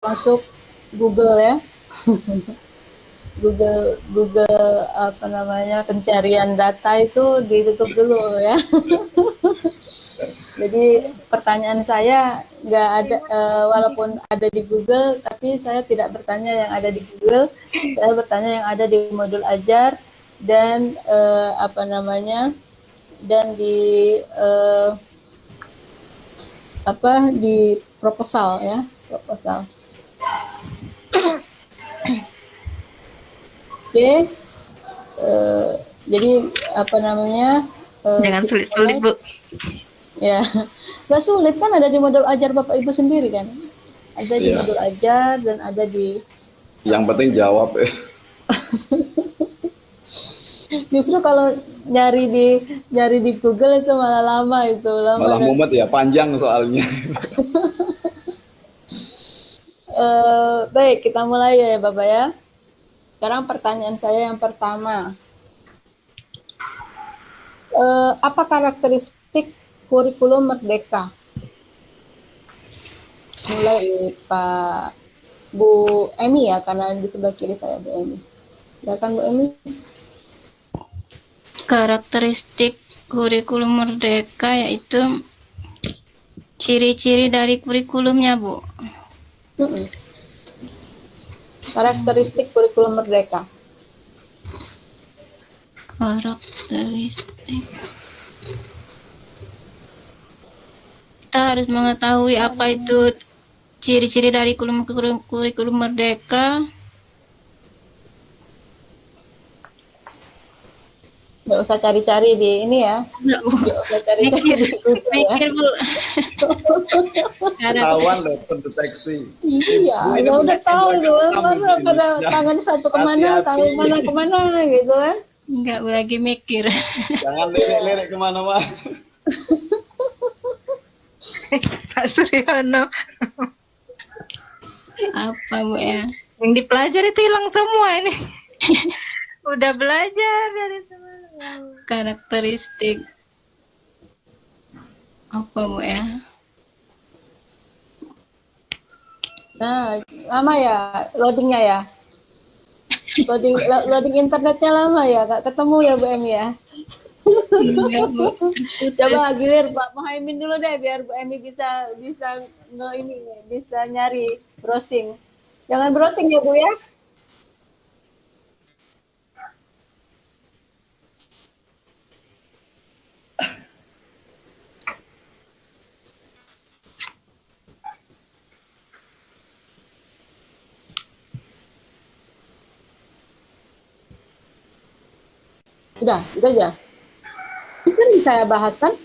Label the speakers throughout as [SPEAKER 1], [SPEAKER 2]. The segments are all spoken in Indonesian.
[SPEAKER 1] masuk Google ya. Google apa namanya pencarian data itu ditutup dulu ya. Jadi pertanyaan saya nggak ada, walaupun ada di Google, tapi saya tidak bertanya yang ada di Google, saya bertanya yang ada di modul ajar dan apa namanya dan di apa di proposal ya, proposal. Oke, jadi apa namanya?
[SPEAKER 2] Jangan sulit-sulit, Bu.
[SPEAKER 1] Ya, nggak sulit kan, ada di modul ajar Bapak Ibu sendiri kan? Ada di modul ajar dan ada di.
[SPEAKER 3] Yang penting jawab.
[SPEAKER 1] Justru kalau nyari di Google itu malah lama itu.
[SPEAKER 3] Malah mumet ya, panjang soalnya.
[SPEAKER 1] Baik, kita mulai ya Bapak ya. Sekarang pertanyaan saya yang pertama. Apa karakteristik kurikulum Merdeka? Mulai Pak Bu Emi ya, karena di sebelah kiri saya Bu Emi. Silakan Bu Emi.
[SPEAKER 2] Karakteristik kurikulum Merdeka yaitu ciri-ciri dari kurikulumnya, Bu.
[SPEAKER 1] Karakteristik kurikulum Merdeka.
[SPEAKER 2] Karakteristik. Kita harus mengetahui apa itu ciri-ciri dari kurikulum Merdeka.
[SPEAKER 1] Nggak usah cari-cari di ini ya. Nggak usah cari-cari di Google ya.
[SPEAKER 2] Mikir, Bu.
[SPEAKER 3] Ketahuan loh, terdeteksi.
[SPEAKER 1] Iya, ya udah tahu tuh. Pada tangan satu kemana, tangan mana kemana gitu kan.
[SPEAKER 2] Enggak, lagi mikir.
[SPEAKER 3] Jangan lirik-lirik kemana-mana.
[SPEAKER 2] Pak Suryono. Apa, Bu ya? Yang dipelajari itu hilang semua ini. Udah belajar dari semua. Karakteristik. Apa, Bu ya?
[SPEAKER 1] Nah, lama ya loadingnya ya. Loading internetnya lama ya, nggak ketemu ya Bu Emi ya.
[SPEAKER 2] Enggak, Bu.
[SPEAKER 1] Coba gilir Pak Muhaimin dulu deh biar Bu Emi bisa bisa nyari browsing. Jangan browsing ya Bu ya. Udah aja. Sering saya bahas kan?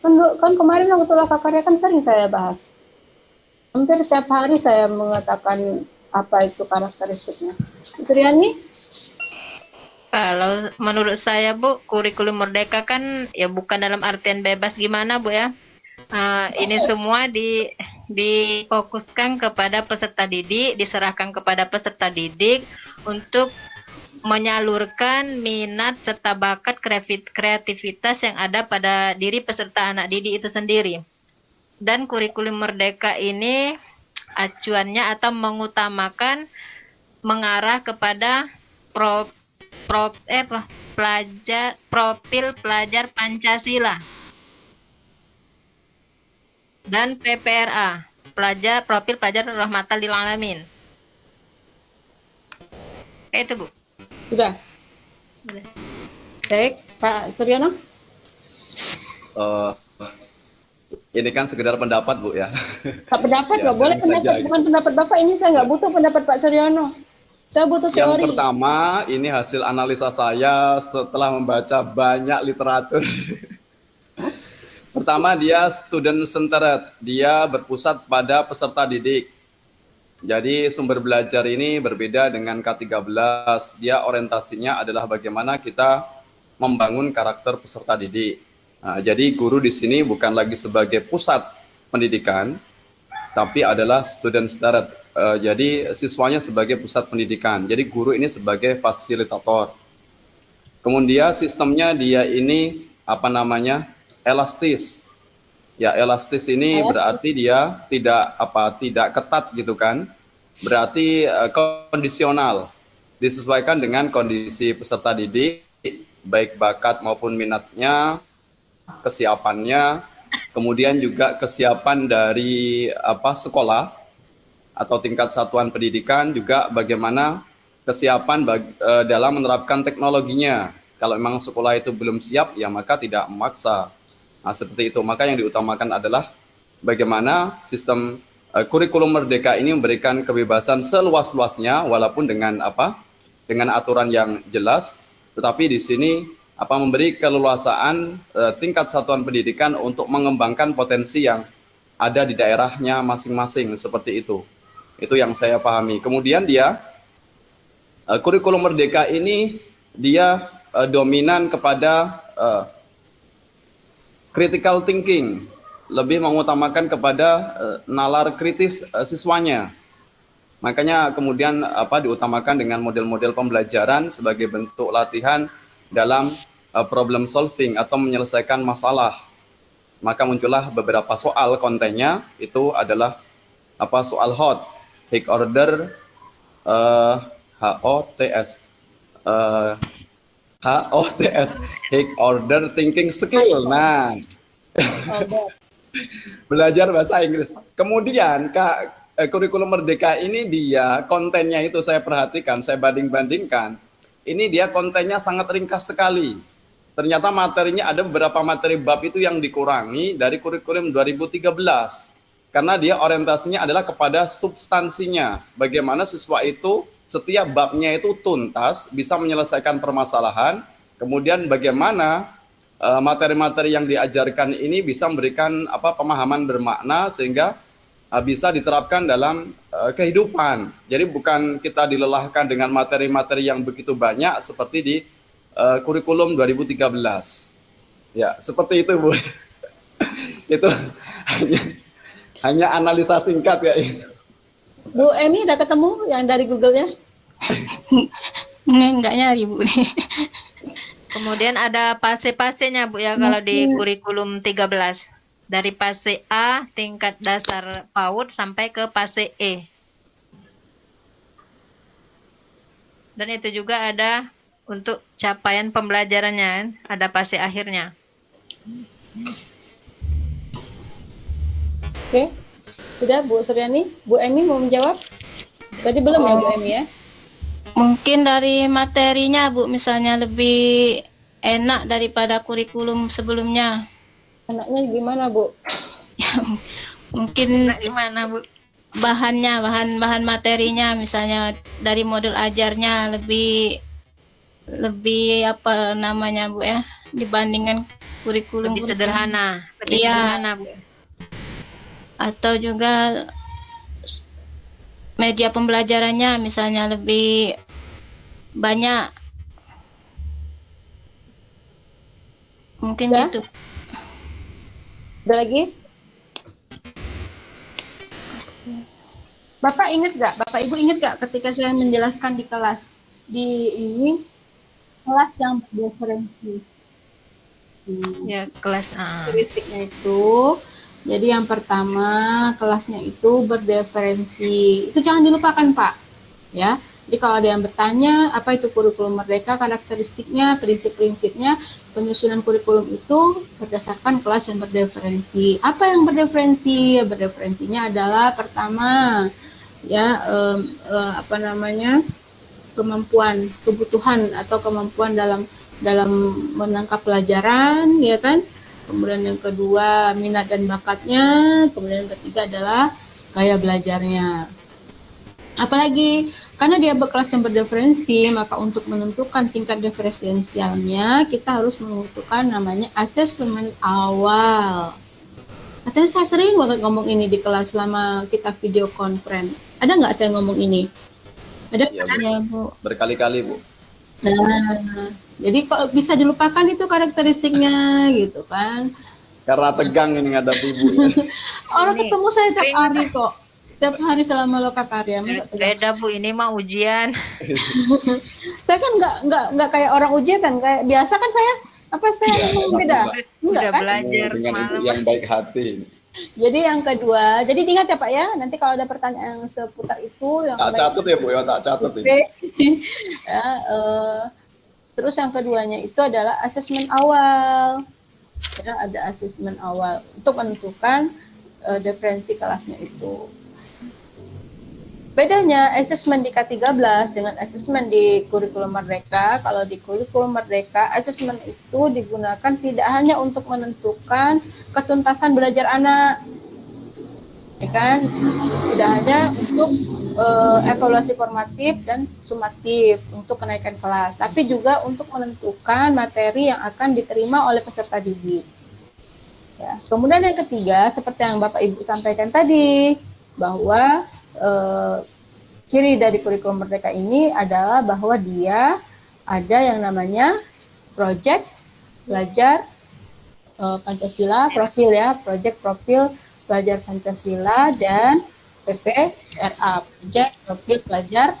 [SPEAKER 1] Kan kemarin waktu Laka Karya kan sering saya bahas. Hampir setiap hari saya mengatakan apa itu karakteristiknya. Suryani?
[SPEAKER 2] Kalau menurut saya, Bu, kurikulum Merdeka kan ya bukan dalam artian bebas gimana, Bu ya. Ini semua difokuskan kepada peserta didik, diserahkan kepada peserta didik untuk menyalurkan minat serta bakat kreativitas yang ada pada diri peserta anak didik itu sendiri. Dan kurikulum Merdeka ini acuannya atau mengutamakan mengarah kepada profil pelajar Pancasila dan PPRA, profil pelajar rahmatan lil alamin. Itu, Bu.
[SPEAKER 1] Sudah. Baik, Pak Suryono.
[SPEAKER 3] Ini kan sekedar pendapat, Bu ya.
[SPEAKER 1] Pak pendapat nggak boleh pendapat, bukan pendapat Bapak ini, saya nggak butuh pendapat Pak Suryono. Saya butuh teori.
[SPEAKER 3] Yang pertama, ini hasil analisa saya setelah membaca banyak literatur. Pertama, dia student centered, dia berpusat pada peserta didik. Jadi sumber belajar ini berbeda dengan K13, dia orientasinya adalah bagaimana kita membangun karakter peserta didik. Nah, jadi guru di sini bukan lagi sebagai pusat pendidikan, tapi adalah student centered. Jadi siswanya sebagai pusat pendidikan. Jadi guru ini sebagai fasilitator. Kemudian sistemnya dia ini elastis. Ya, elastis ini
[SPEAKER 1] Elastis.
[SPEAKER 3] berarti dia tidak ketat gitu kan. Berarti kondisional. Disesuaikan dengan kondisi peserta didik, baik bakat maupun minatnya, kesiapannya, kemudian juga kesiapan dari sekolah atau tingkat satuan pendidikan, juga bagaimana kesiapan dalam menerapkan teknologinya. Kalau memang sekolah itu belum siap, ya maka tidak memaksa. Nah, seperti itu. Maka yang diutamakan adalah bagaimana sistem kurikulum merdeka ini memberikan kebebasan seluas-luasnya, walaupun dengan dengan aturan yang jelas, tetapi di sini memberi keleluasaan tingkat satuan pendidikan untuk mengembangkan potensi yang ada di daerahnya masing-masing, seperti itu. Itu yang saya pahami. Kemudian dia kurikulum merdeka ini dia dominan kepada critical thinking, lebih mengutamakan kepada nalar kritis siswanya. Makanya kemudian diutamakan dengan model-model pembelajaran sebagai bentuk latihan dalam problem solving atau menyelesaikan masalah. Maka muncullah beberapa soal, kontennya itu adalah soal HOT, High Order HOTS, High Order Thinking Skill. Nah, belajar bahasa Inggris. Kemudian kurikulum merdeka ini dia kontennya itu saya perhatikan, saya banding-bandingkan. Ini dia kontennya sangat ringkas sekali. Ternyata materinya ada beberapa materi bab itu yang dikurangi dari kurikulum 2013. Karena dia orientasinya adalah kepada substansinya. Bagaimana siswa itu setiap babnya itu tuntas, bisa menyelesaikan permasalahan. Kemudian bagaimana materi-materi yang diajarkan ini bisa memberikan pemahaman bermakna sehingga bisa diterapkan dalam kehidupan. Jadi bukan kita dilelahkan dengan materi-materi yang begitu banyak seperti di kurikulum 2013. Ya, seperti itu, Bu. Itu hanya analisa singkat ya.
[SPEAKER 1] Bu Emi udah ketemu yang dari Google-nya?
[SPEAKER 4] Enggak nyari, Bu.
[SPEAKER 2] Kemudian ada fase-fasenya, Bu, ya, kalau di kurikulum 13. Dari fase A, tingkat dasar PAUD, sampai ke fase E. Dan itu juga ada untuk capaian pembelajarannya, ada fase akhirnya.
[SPEAKER 1] Oke. Sudah, Bu Suryani? Bu Emi mau menjawab? Tadi belum ya, Bu Emi ya?
[SPEAKER 4] Mungkin dari materinya, Bu, misalnya lebih enak daripada kurikulum sebelumnya.
[SPEAKER 1] Anaknya gimana, Bu?
[SPEAKER 4] Mungkin
[SPEAKER 2] Nah, gimana, Bu?
[SPEAKER 4] bahan materinya, misalnya dari modul ajarnya lebih apa namanya, Bu ya, dibandingkan kurikulum
[SPEAKER 2] Lebih sederhana, lebih
[SPEAKER 4] Iya.
[SPEAKER 2] sederhana, Bu.
[SPEAKER 4] Atau juga media pembelajarannya misalnya lebih banyak, mungkin
[SPEAKER 1] Ya.
[SPEAKER 4] gitu.
[SPEAKER 1] Ada lagi? Bapak ingat nggak? Bapak Ibu ingat nggak ketika saya menjelaskan di kelas ini kelas yang berdiferensi?
[SPEAKER 2] Ya, kelas A.
[SPEAKER 1] Karakteristiknya itu, jadi yang pertama kelasnya itu berdiferensi. Itu jangan dilupakan, Pak. Ya. Jadi kalau ada yang bertanya apa itu kurikulum merdeka, karakteristiknya, prinsip-prinsipnya, penyusunan kurikulum itu berdasarkan kelas yang berdiferensi. Apa yang berdiferensi? Berdiferensinya adalah pertama ya kemampuan, kebutuhan atau kemampuan dalam menangkap pelajaran, ya kan? Kemudian yang kedua minat dan bakatnya, kemudian yang ketiga adalah gaya belajarnya. Apalagi karena dia berkelas yang berdiferensi, maka untuk menentukan tingkat diferensialnya kita harus menentukan namanya asesmen awal. Katanya saya sering banget ngomong ini di kelas selama kita video conference. Ada nggak saya ngomong ini? Ada?
[SPEAKER 4] Ya, Bu.
[SPEAKER 3] Berkali-kali, Bu.
[SPEAKER 1] Nah, jadi kalau bisa dilupakan itu karakteristiknya gitu kan.
[SPEAKER 3] Karena tegang ini ngadapi Ibu.
[SPEAKER 1] Orang
[SPEAKER 2] Ini
[SPEAKER 1] ketemu saya tiap
[SPEAKER 2] sering.
[SPEAKER 1] hari kok. Tiap hari selama lokakarya. Masa tegang?
[SPEAKER 2] Beda, Bu, ini mah ujian.
[SPEAKER 1] Saya kan nggak kayak orang ujian kan, kayak biasa kan saya Apa saya ngomong beda? Enggak
[SPEAKER 2] Udah
[SPEAKER 1] kan?
[SPEAKER 2] belajar
[SPEAKER 3] Dengan ibu
[SPEAKER 2] semalam.
[SPEAKER 3] yang baik hati.
[SPEAKER 1] Jadi yang kedua, jadi ingat ya Pak ya, nanti kalau ada pertanyaan yang seputar itu yang
[SPEAKER 3] Tak catat ya Bu ya, tak catat
[SPEAKER 1] Oke.
[SPEAKER 3] ini.
[SPEAKER 1] Ya, terus yang keduanya itu adalah asesmen awal. Ya, ada asesmen awal untuk menentukan referensi kelasnya itu. Bedanya asesmen di K13 dengan asesmen di kurikulum Merdeka, kalau di kurikulum Merdeka, asesmen itu digunakan tidak hanya untuk menentukan ketuntasan belajar anak, ya kan? Tidak hanya untuk evaluasi formatif dan sumatif untuk kenaikan kelas, tapi juga untuk menentukan materi yang akan diterima oleh peserta didik. Ya. Kemudian yang ketiga, seperti yang Bapak Ibu sampaikan tadi, bahwa ciri dari kurikulum Merdeka ini adalah bahwa dia ada yang namanya project belajar Pancasila, profil ya, project profil pelajar Pancasila, dan PPRA, project profil pelajar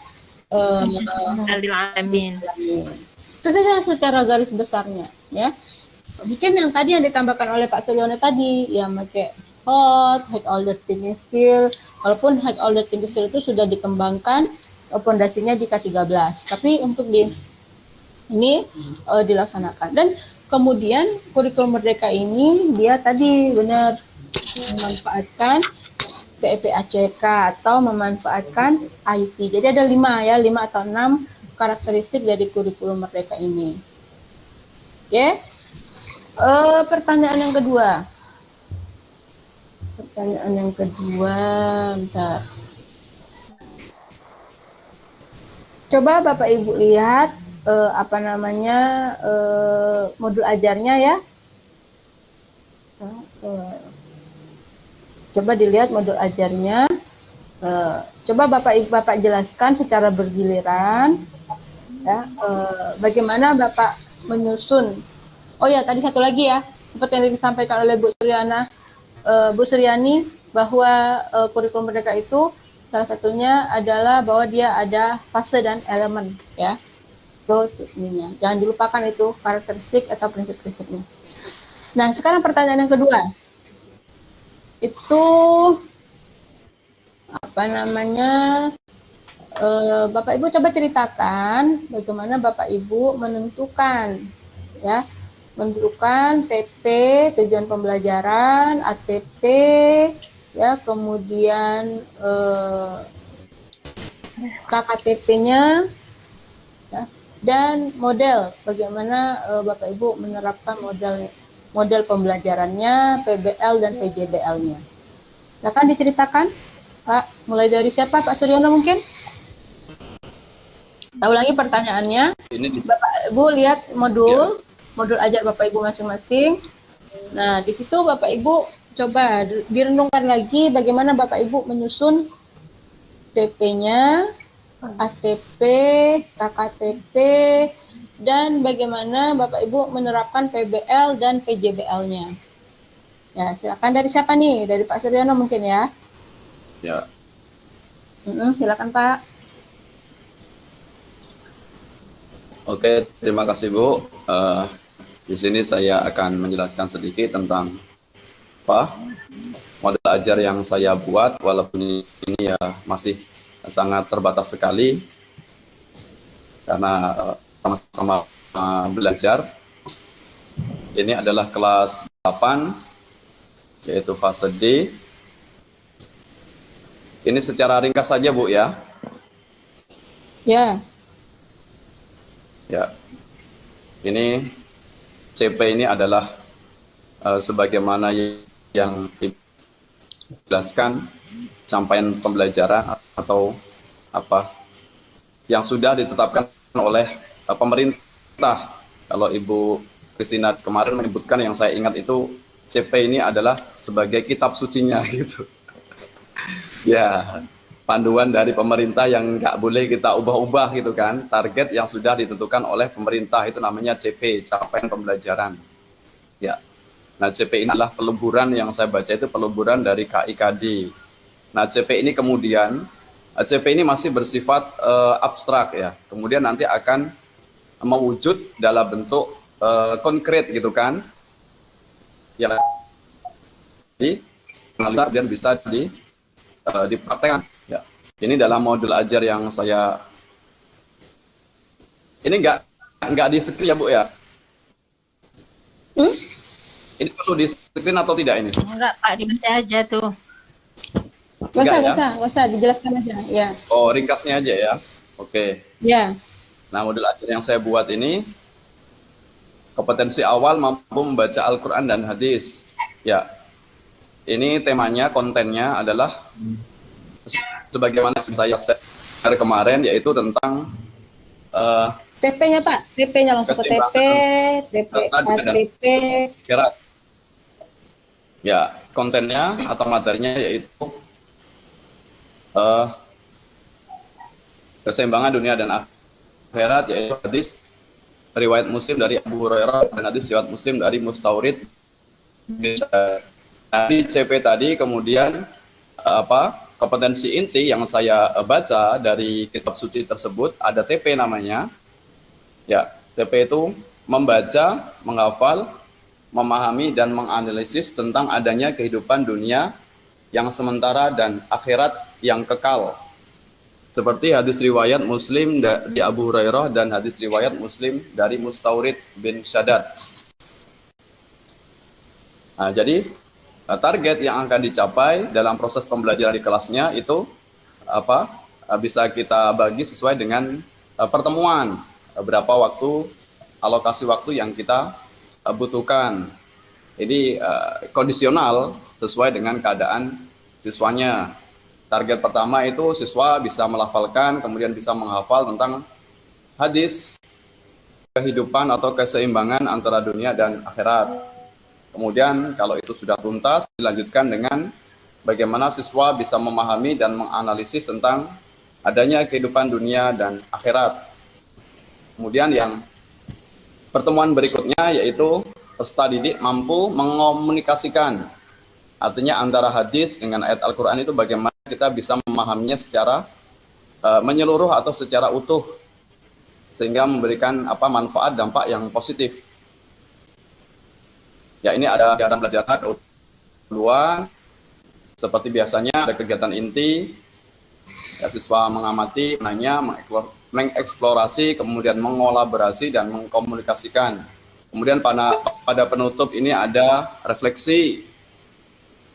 [SPEAKER 2] Alil Alamin.
[SPEAKER 1] Itu saja secara garis besarnya ya. Mungkin yang tadi yang ditambahkan oleh Pak Suryono tadi, yang pakai high order thinking skill, walaupun high order thinking skill itu sudah dikembangkan fondasinya di K13, tapi untuk di ini dilaksanakan. Dan kemudian kurikulum Merdeka ini dia tadi benar memanfaatkan PEPACK atau memanfaatkan IT. Jadi ada 5 atau 6 karakteristik dari kurikulum Merdeka ini. Oke. Pertanyaan yang kedua. Bentar. Coba Bapak Ibu lihat modul ajarnya ya. Coba dilihat modul ajarnya. Coba Bapak Ibu jelaskan secara bergiliran ya, bagaimana Bapak menyusun. Oh ya, tadi satu lagi ya, seperti yang disampaikan oleh Bu Suryani, bahwa kurikulum Merdeka itu salah satunya adalah bahwa dia ada fase dan elemen ya. Jangan dilupakan itu karakteristik atau prinsip-prinsipnya. Nah, sekarang pertanyaan yang kedua. Itu Bapak Ibu coba ceritakan bagaimana Bapak Ibu menentukan TP, tujuan pembelajaran, ATP, ya, kemudian KKTP-nya, ya, dan model, bagaimana Bapak Ibu menerapkan model pembelajarannya, PBL dan PJBL-nya. Silakan diceritakan, Pak. Mulai dari siapa? Pak Suryono mungkin? Saya ulangi pertanyaannya. Bapak Ibu lihat modul ajar Bapak Ibu masing-masing. Nah, di situ Bapak Ibu coba direnungkan lagi bagaimana Bapak Ibu menyusun TP-nya, ATP, KKTP, dan bagaimana Bapak Ibu menerapkan PBL dan PJBL-nya. Ya, silakan dari siapa nih? Dari Pak Suryono mungkin ya?
[SPEAKER 3] Ya.
[SPEAKER 1] Silakan Pak.
[SPEAKER 3] Oke, terima kasih Bu. Di sini saya akan menjelaskan sedikit tentang model ajar yang saya buat, walaupun ini ya masih sangat terbatas sekali karena sama-sama belajar. Ini adalah kelas 8, yaitu fase D. Ini secara ringkas saja Bu ya.
[SPEAKER 1] Ya.
[SPEAKER 3] Ya. Ini CP ini adalah sebagaimana yang dijelaskan capaian pembelajaran atau apa yang sudah ditetapkan oleh pemerintah. Kalau Ibu Christina kemarin menyebutkan, yang saya ingat itu CP ini adalah sebagai kitab sucinya gitu. Ya, panduan dari pemerintah yang nggak boleh kita ubah-ubah gitu kan. Target yang sudah ditentukan oleh pemerintah itu namanya CP, capaian pembelajaran. Ya. Nah, CP ini adalah peluburan yang saya baca itu peluburan dari KIKD. Nah, CP ini kemudian CP ini masih bersifat abstrak ya. Kemudian nanti akan mewujud dalam bentuk konkret gitu kan. Ya, jadi dan bisa dipraktekkan. Ya. Ini dalam modul ajar yang saya ini nggak di screen ya Bu ya? Ini perlu di screen atau tidak ini?
[SPEAKER 2] Enggak Pak, dibaca aja tuh.
[SPEAKER 1] Nggak usah, dijelaskan aja. Ya.
[SPEAKER 3] Oh, ringkasnya aja ya. Oke.
[SPEAKER 1] Ya.
[SPEAKER 3] Nah, modul ajar yang saya buat ini kompetensi awal mampu membaca Al-Quran dan hadis. Ya, ini temanya, kontennya adalah sebagaimana saya share kemarin, yaitu tentang
[SPEAKER 1] TP-nya Pak, TP-nya langsung ke TP, KTP.
[SPEAKER 3] Ya, kontennya atau materinya yaitu keseimbangan dunia dan akhirat, yaitu hadis riwayat Muslim dari Abu Hurairah dan hadis riwayat Muslim dari Mustaurid. Dari CP tadi kemudian kompetensi inti yang saya baca dari kitab suci tersebut ada TP namanya. Ya, TP itu membaca, menghafal, memahami dan menganalisis tentang adanya kehidupan dunia yang sementara dan akhirat yang kekal. Seperti hadis riwayat Muslim dari Abu Hurairah dan hadis riwayat Muslim dari Mustaurid bin Shaddad. Nah, jadi target yang akan dicapai dalam proses pembelajaran di kelasnya itu bisa kita bagi sesuai dengan pertemuan, berapa waktu, alokasi waktu yang kita butuhkan. Ini kondisional sesuai dengan keadaan siswanya. Target pertama itu siswa bisa melafalkan, kemudian bisa menghafal tentang hadis kehidupan atau keseimbangan antara dunia dan akhirat. Kemudian kalau itu sudah tuntas, dilanjutkan dengan bagaimana siswa bisa memahami dan menganalisis tentang adanya kehidupan dunia dan akhirat. Kemudian yang pertemuan berikutnya yaitu peserta didik mampu mengomunikasikan. Artinya antara hadis dengan ayat Al-Quran itu bagaimana kita bisa memahaminya secara menyeluruh atau secara utuh, sehingga memberikan manfaat dampak yang positif. Ya, ini ada kegiatan belajar duluan. Seperti biasanya ada kegiatan inti. Ya, siswa mengamati, menanya, mengeksplorasi, kemudian mengolaborasi dan mengkomunikasikan. Kemudian pada penutup ini ada refleksi.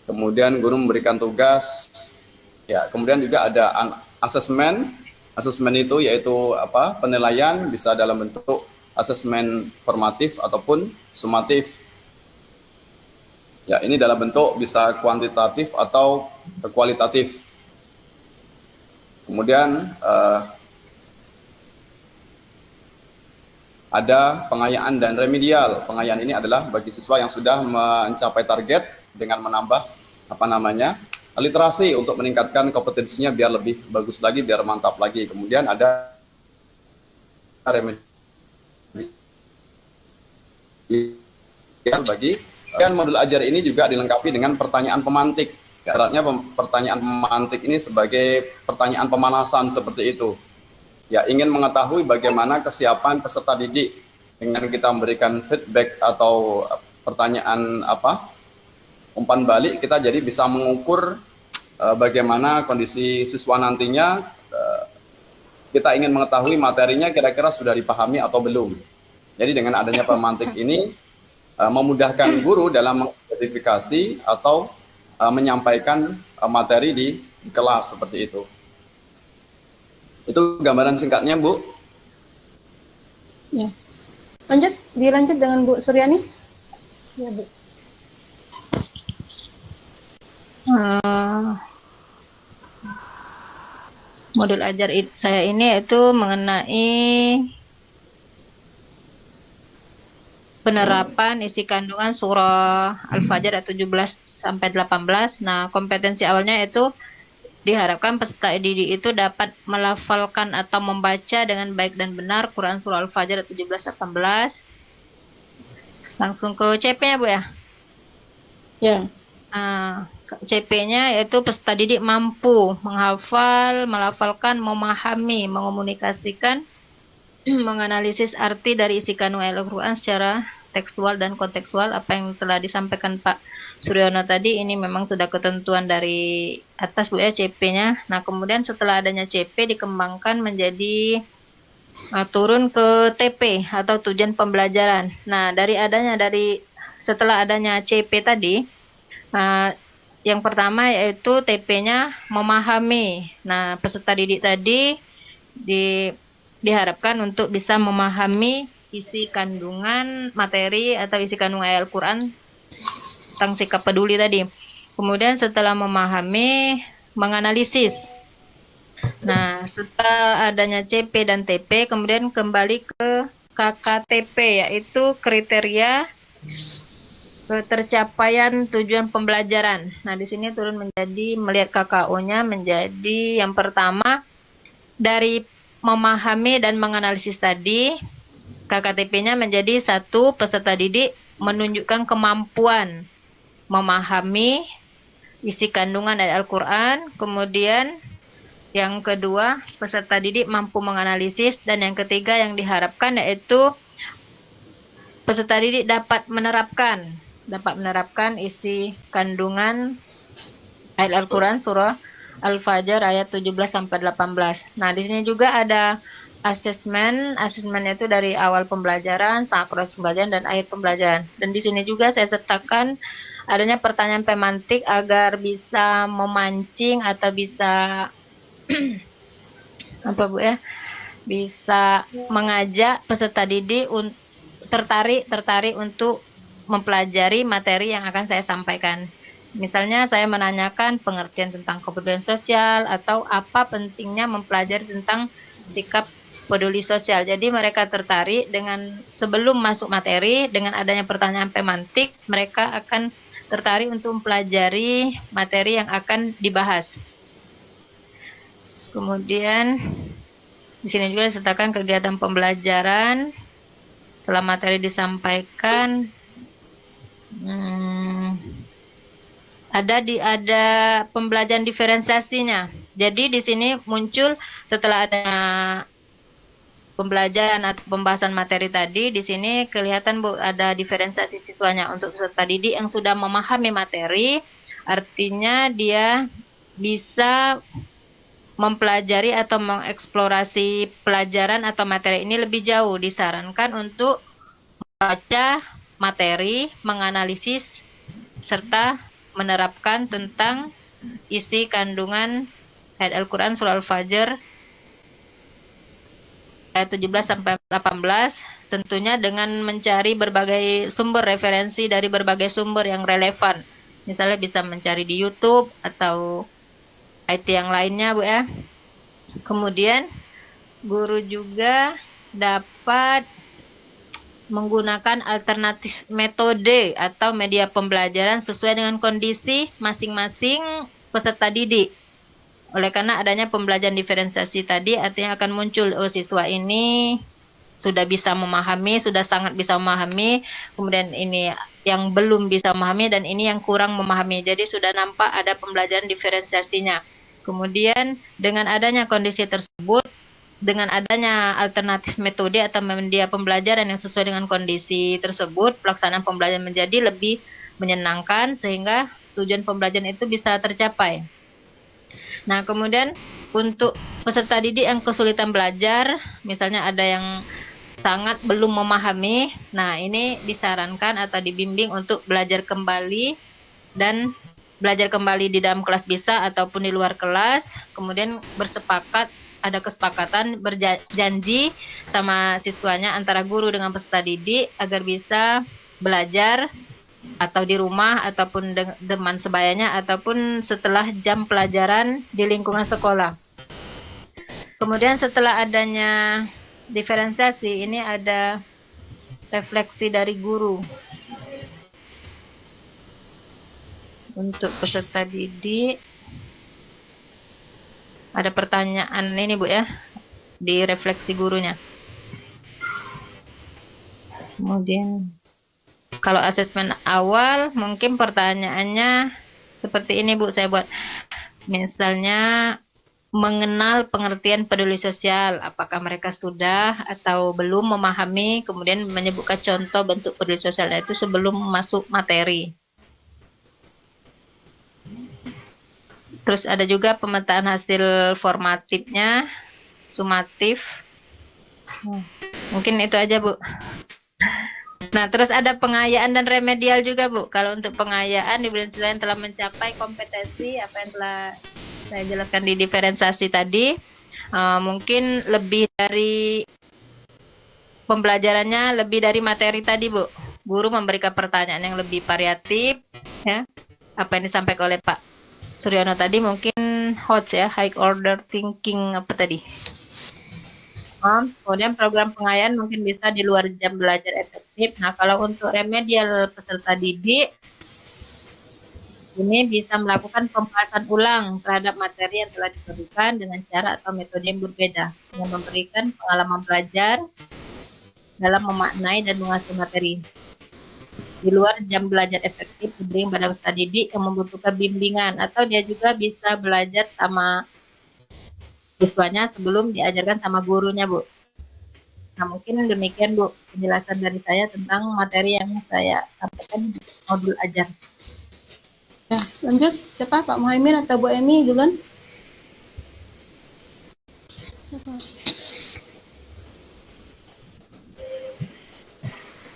[SPEAKER 3] Kemudian guru memberikan tugas. Ya, kemudian juga ada asesmen. Asesmen itu yaitu penilaian, bisa dalam bentuk asesmen formatif ataupun sumatif. Ya, ini dalam bentuk bisa kuantitatif atau kualitatif. Kemudian ada pengayaan dan remedial. Pengayaan ini adalah bagi siswa yang sudah mencapai target dengan menambah literasi untuk meningkatkan kompetensinya biar lebih bagus lagi, biar mantap lagi. Kemudian ada remedial bagi. Dan modul ajar ini juga dilengkapi dengan pertanyaan pemantik. Ibaratnya pertanyaan pemantik ini sebagai pertanyaan pemanasan seperti itu. Ya, ingin mengetahui bagaimana kesiapan peserta didik dengan kita memberikan feedback atau pertanyaan umpan balik, kita jadi bisa mengukur bagaimana kondisi siswa nantinya. Kita ingin mengetahui materinya kira-kira sudah dipahami atau belum. Jadi dengan adanya pemantik ini memudahkan guru dalam mengidentifikasi atau menyampaikan materi di kelas seperti itu. Itu gambaran singkatnya, Bu.
[SPEAKER 1] Ya. Dilanjut dengan Bu Suryani. Ya, Bu.
[SPEAKER 2] Modul ajar saya ini itu mengenai penerapan isi kandungan surah Al-Fajr ayat 17 sampai 18. Nah, kompetensi awalnya itu diharapkan peserta didik itu dapat melafalkan atau membaca dengan baik dan benar Quran surah Al-Fajr ayat 17-18. Langsung ke CP-nya, Bu ya?
[SPEAKER 1] Ya.
[SPEAKER 2] CP-nya yaitu peserta didik mampu menghafal, melafalkan, memahami, mengomunikasikan menganalisis arti dari isi kandungan Al-Quran secara tekstual dan kontekstual. Apa yang telah disampaikan Pak Suryono tadi, ini memang sudah ketentuan dari atas Bu ya, CP-nya. Nah, kemudian setelah adanya CP dikembangkan menjadi turun ke TP atau tujuan pembelajaran. Nah, setelah adanya CP tadi, yang pertama yaitu TP-nya memahami. Nah, peserta didik tadi diharapkan untuk bisa memahami isi kandungan materi atau isi kandungan ayat Al-Quran tentang sikap peduli tadi. Kemudian setelah memahami, menganalisis. Nah, setelah adanya CP dan TP, kemudian kembali ke KKTP, yaitu kriteria ketercapaian tujuan pembelajaran. Nah, di sini turun menjadi melihat KKO-nya menjadi yang pertama dari memahami dan menganalisis tadi. KKTP-nya menjadi 1, peserta didik menunjukkan kemampuan memahami isi kandungan ayat Al-Quran. Kemudian yang kedua, peserta didik mampu menganalisis. Dan yang ketiga yang diharapkan yaitu peserta didik dapat menerapkan isi kandungan ayat Al-Quran surah Al-Fajr ayat 17-18. Nah, di sini juga ada asesmennya itu dari awal pembelajaran, saat proses pembelajaran, dan akhir pembelajaran. Dan di sini juga saya sertakan adanya pertanyaan pemantik agar bisa memancing atau bisa bisa mengajak peserta didik tertarik untuk mempelajari materi yang akan saya sampaikan. Misalnya saya menanyakan pengertian tentang kepedulian sosial atau apa pentingnya mempelajari tentang sikap peduli sosial. Jadi mereka tertarik dengan sebelum masuk materi, dengan adanya pertanyaan pemantik, mereka akan tertarik untuk mempelajari materi yang akan dibahas. Kemudian di sini juga disertakan kegiatan pembelajaran setelah materi disampaikan. Ada pembelajaran diferensiasinya. Jadi di sini muncul setelah ada pembelajaran atau pembahasan materi tadi, di sini kelihatan Bu ada diferensiasi siswanya. Untuk peserta didik yang sudah memahami materi, artinya dia bisa mempelajari atau mengeksplorasi pelajaran atau materi ini lebih jauh. Disarankan untuk membaca materi, menganalisis, serta menerapkan tentang isi kandungan ayat Al-Quran surah Al-Fajr ayat 17-18, tentunya dengan mencari berbagai sumber referensi dari berbagai sumber yang relevan. Misalnya bisa mencari di YouTube atau IT yang lainnya Bu ya. Kemudian guru juga dapat menggunakan alternatif metode atau media pembelajaran sesuai dengan kondisi masing-masing peserta didik. Oleh karena adanya pembelajaran diferensiasi tadi, artinya akan muncul, siswa ini sudah bisa memahami, sudah sangat bisa memahami, kemudian ini yang belum bisa memahami, dan ini yang kurang memahami. Jadi sudah nampak ada pembelajaran diferensiasinya. Kemudian dengan adanya kondisi tersebut, dengan adanya alternatif metode atau media pembelajaran yang sesuai dengan kondisi tersebut, pelaksanaan pembelajaran menjadi lebih menyenangkan sehingga tujuan pembelajaran itu bisa tercapai. Nah, kemudian untuk peserta didik yang kesulitan belajar, misalnya ada yang sangat belum memahami, nah ini disarankan atau dibimbing untuk belajar kembali, dan belajar kembali di dalam kelas bisa ataupun di luar kelas. Kemudian ada kesepakatan berjanji sama siswanya antara guru dengan peserta didik agar bisa belajar atau di rumah ataupun teman sebayanya ataupun setelah jam pelajaran di lingkungan sekolah. Kemudian setelah adanya diferensiasi, ini ada refleksi dari guru untuk peserta didik. Ada pertanyaan ini Bu ya, di refleksi gurunya. Kemudian kalau asesmen awal mungkin pertanyaannya seperti ini Bu, saya buat. Misalnya mengenal pengertian peduli sosial, apakah mereka sudah atau belum memahami, kemudian menyebutkan contoh bentuk peduli sosialnya itu sebelum masuk materi. Terus ada juga pemetaan hasil formatifnya, sumatif. Mungkin itu aja, Bu. Nah, terus ada pengayaan dan remedial juga, Bu. Kalau untuk pengayaan, di bulan selain telah mencapai kompetensi, apa yang telah saya jelaskan di diferensiasi tadi, mungkin lebih dari pembelajarannya, lebih dari materi tadi, Bu. Guru memberikan pertanyaan yang lebih variatif, ya. Apa yang disampaikan oleh Pak Suryono tadi mungkin HOTS ya, high order thinking apa tadi? Kemudian program pengayaan mungkin bisa di luar jam belajar efektif. Nah, kalau untuk remedial peserta didik, ini bisa melakukan pembahasan ulang terhadap materi yang telah diberikan dengan cara atau metode yang berbeda, yang memberikan pengalaman belajar dalam memaknai dan menguasai materi. Di luar jam belajar efektif diberi pada peserta didik yang membutuhkan bimbingan, atau dia juga bisa belajar sama siswanya sebelum diajarkan sama gurunya, Bu. Nah, mungkin demikian, Bu, penjelasan dari saya tentang materi yang saya sampaikan di modul ajar.
[SPEAKER 1] Ya, lanjut. Siapa? Pak Muhaimin atau Bu Emi duluan?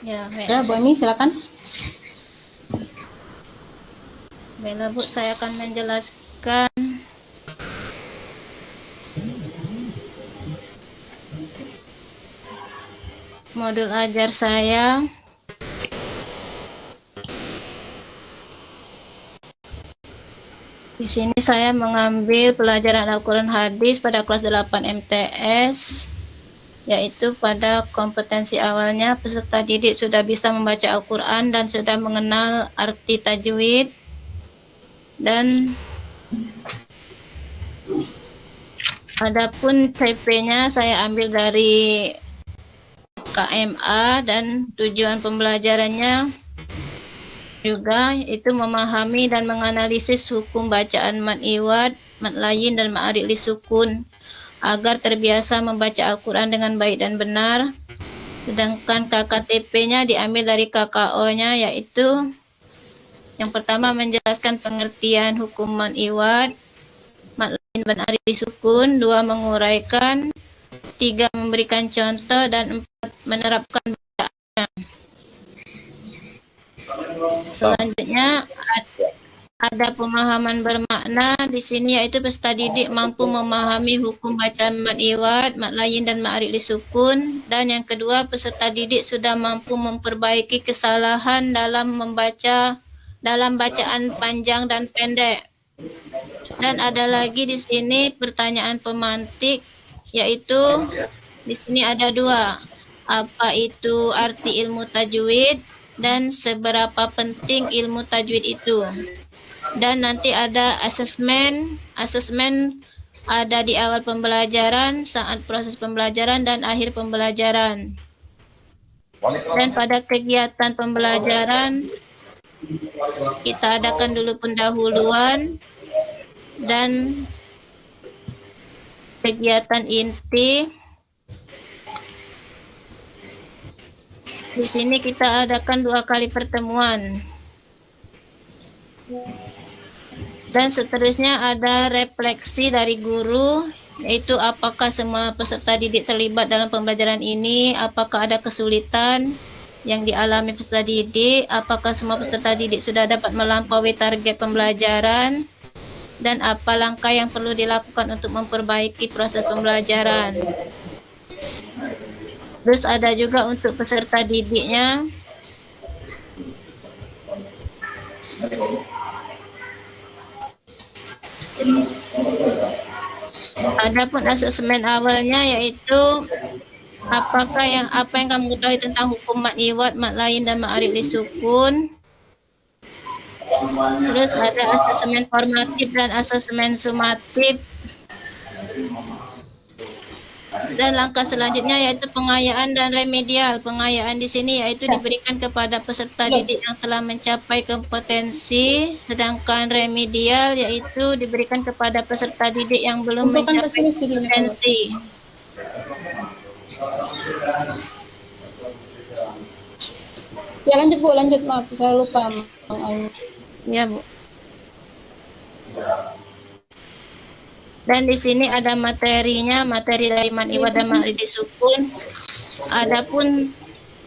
[SPEAKER 4] Ya,
[SPEAKER 1] Ya, Bu Emi silakan.
[SPEAKER 4] baiklah Bu, saya akan menjelaskan modul ajar saya. Di sini saya mengambil pelajaran Al-Quran Hadis pada kelas 8 MTS, yaitu pada kompetensi awalnya peserta didik sudah bisa membaca Al-Quran dan sudah mengenal arti tajwid, dan adapun CP-nya saya ambil dari KMA dan tujuan pembelajarannya juga itu memahami dan menganalisis hukum bacaan mad iwad, mad layin dan ma'arid li sukun agar terbiasa membaca Al-Quran dengan baik dan benar. Sedangkan KKTP-nya diambil dari KKO-nya, yaitu yang pertama menjelaskan pengertian hukum mad iwad, mad layin dan ma'arid li sukun, 2 menguraikan, 3 memberikan contoh, dan 4 menerapkan bacaannya. Selanjutnya ada pemahaman bermakna di sini, yaitu peserta didik mampu memahami hukum bacaan mad iwad, mad layin dan ma'arid li sukun, dan yang kedua peserta didik sudah mampu memperbaiki kesalahan dalam membaca dalam bacaan panjang dan pendek. Dan ada lagi di sini pertanyaan pemantik, yaitu di sini ada 2. Apa itu arti ilmu tajwid dan seberapa penting ilmu tajwid itu. Dan nanti ada asesmen ada di awal pembelajaran, saat proses pembelajaran, dan akhir pembelajaran. Dan pada kegiatan pembelajaran kita adakan dulu pendahuluan dan kegiatan inti. Di sini kita adakan 2 kali pertemuan. Dan seterusnya ada refleksi dari guru, yaitu apakah semua peserta didik terlibat dalam pembelajaran ini, apakah ada kesulitan yang dialami peserta didik, apakah semua peserta didik sudah dapat melampaui target pembelajaran, dan apa langkah yang perlu dilakukan untuk memperbaiki proses pembelajaran. Terus ada juga untuk peserta didiknya. Adapun asesmen awalnya, yaitu apa yang kamu ketahui tentang hukum mad iwad, mad layin dan ma'arid li sukun. Terus ada asesmen formatif dan asesmen sumatif. Dan langkah selanjutnya yaitu pengayaan dan remedial. Pengayaan di sini yaitu diberikan kepada peserta didik yang telah mencapai kompetensi, sedangkan remedial yaitu diberikan kepada peserta didik yang belum mencapai kompetensi.
[SPEAKER 1] Ya lanjut Bu, lanjut, maaf saya lupa.
[SPEAKER 4] Ya Bu. Dan di sini ada materinya, materi dari Mat Iwad dan Mak Ridi Sukun. Adapun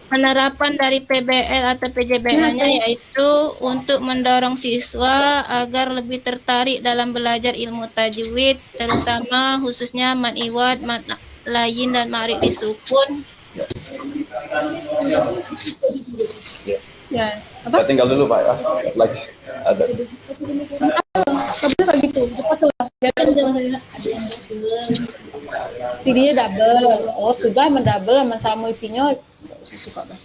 [SPEAKER 4] penerapan dari PBL atau PJBL-nya yaitu untuk mendorong siswa agar lebih tertarik dalam belajar ilmu tajwid, terutama khususnya Mat Iwad, Mat Layin dan Mak Ridi Sukun.
[SPEAKER 1] Ya, apa?
[SPEAKER 3] Saya tinggal dulu Pak ya. Lagi ada.
[SPEAKER 1] Kenapa gitu? Cepat tuh. Biarkan jangan ada yang double. Double. Oh, sudah mendouble sama isinya. Suka Bang.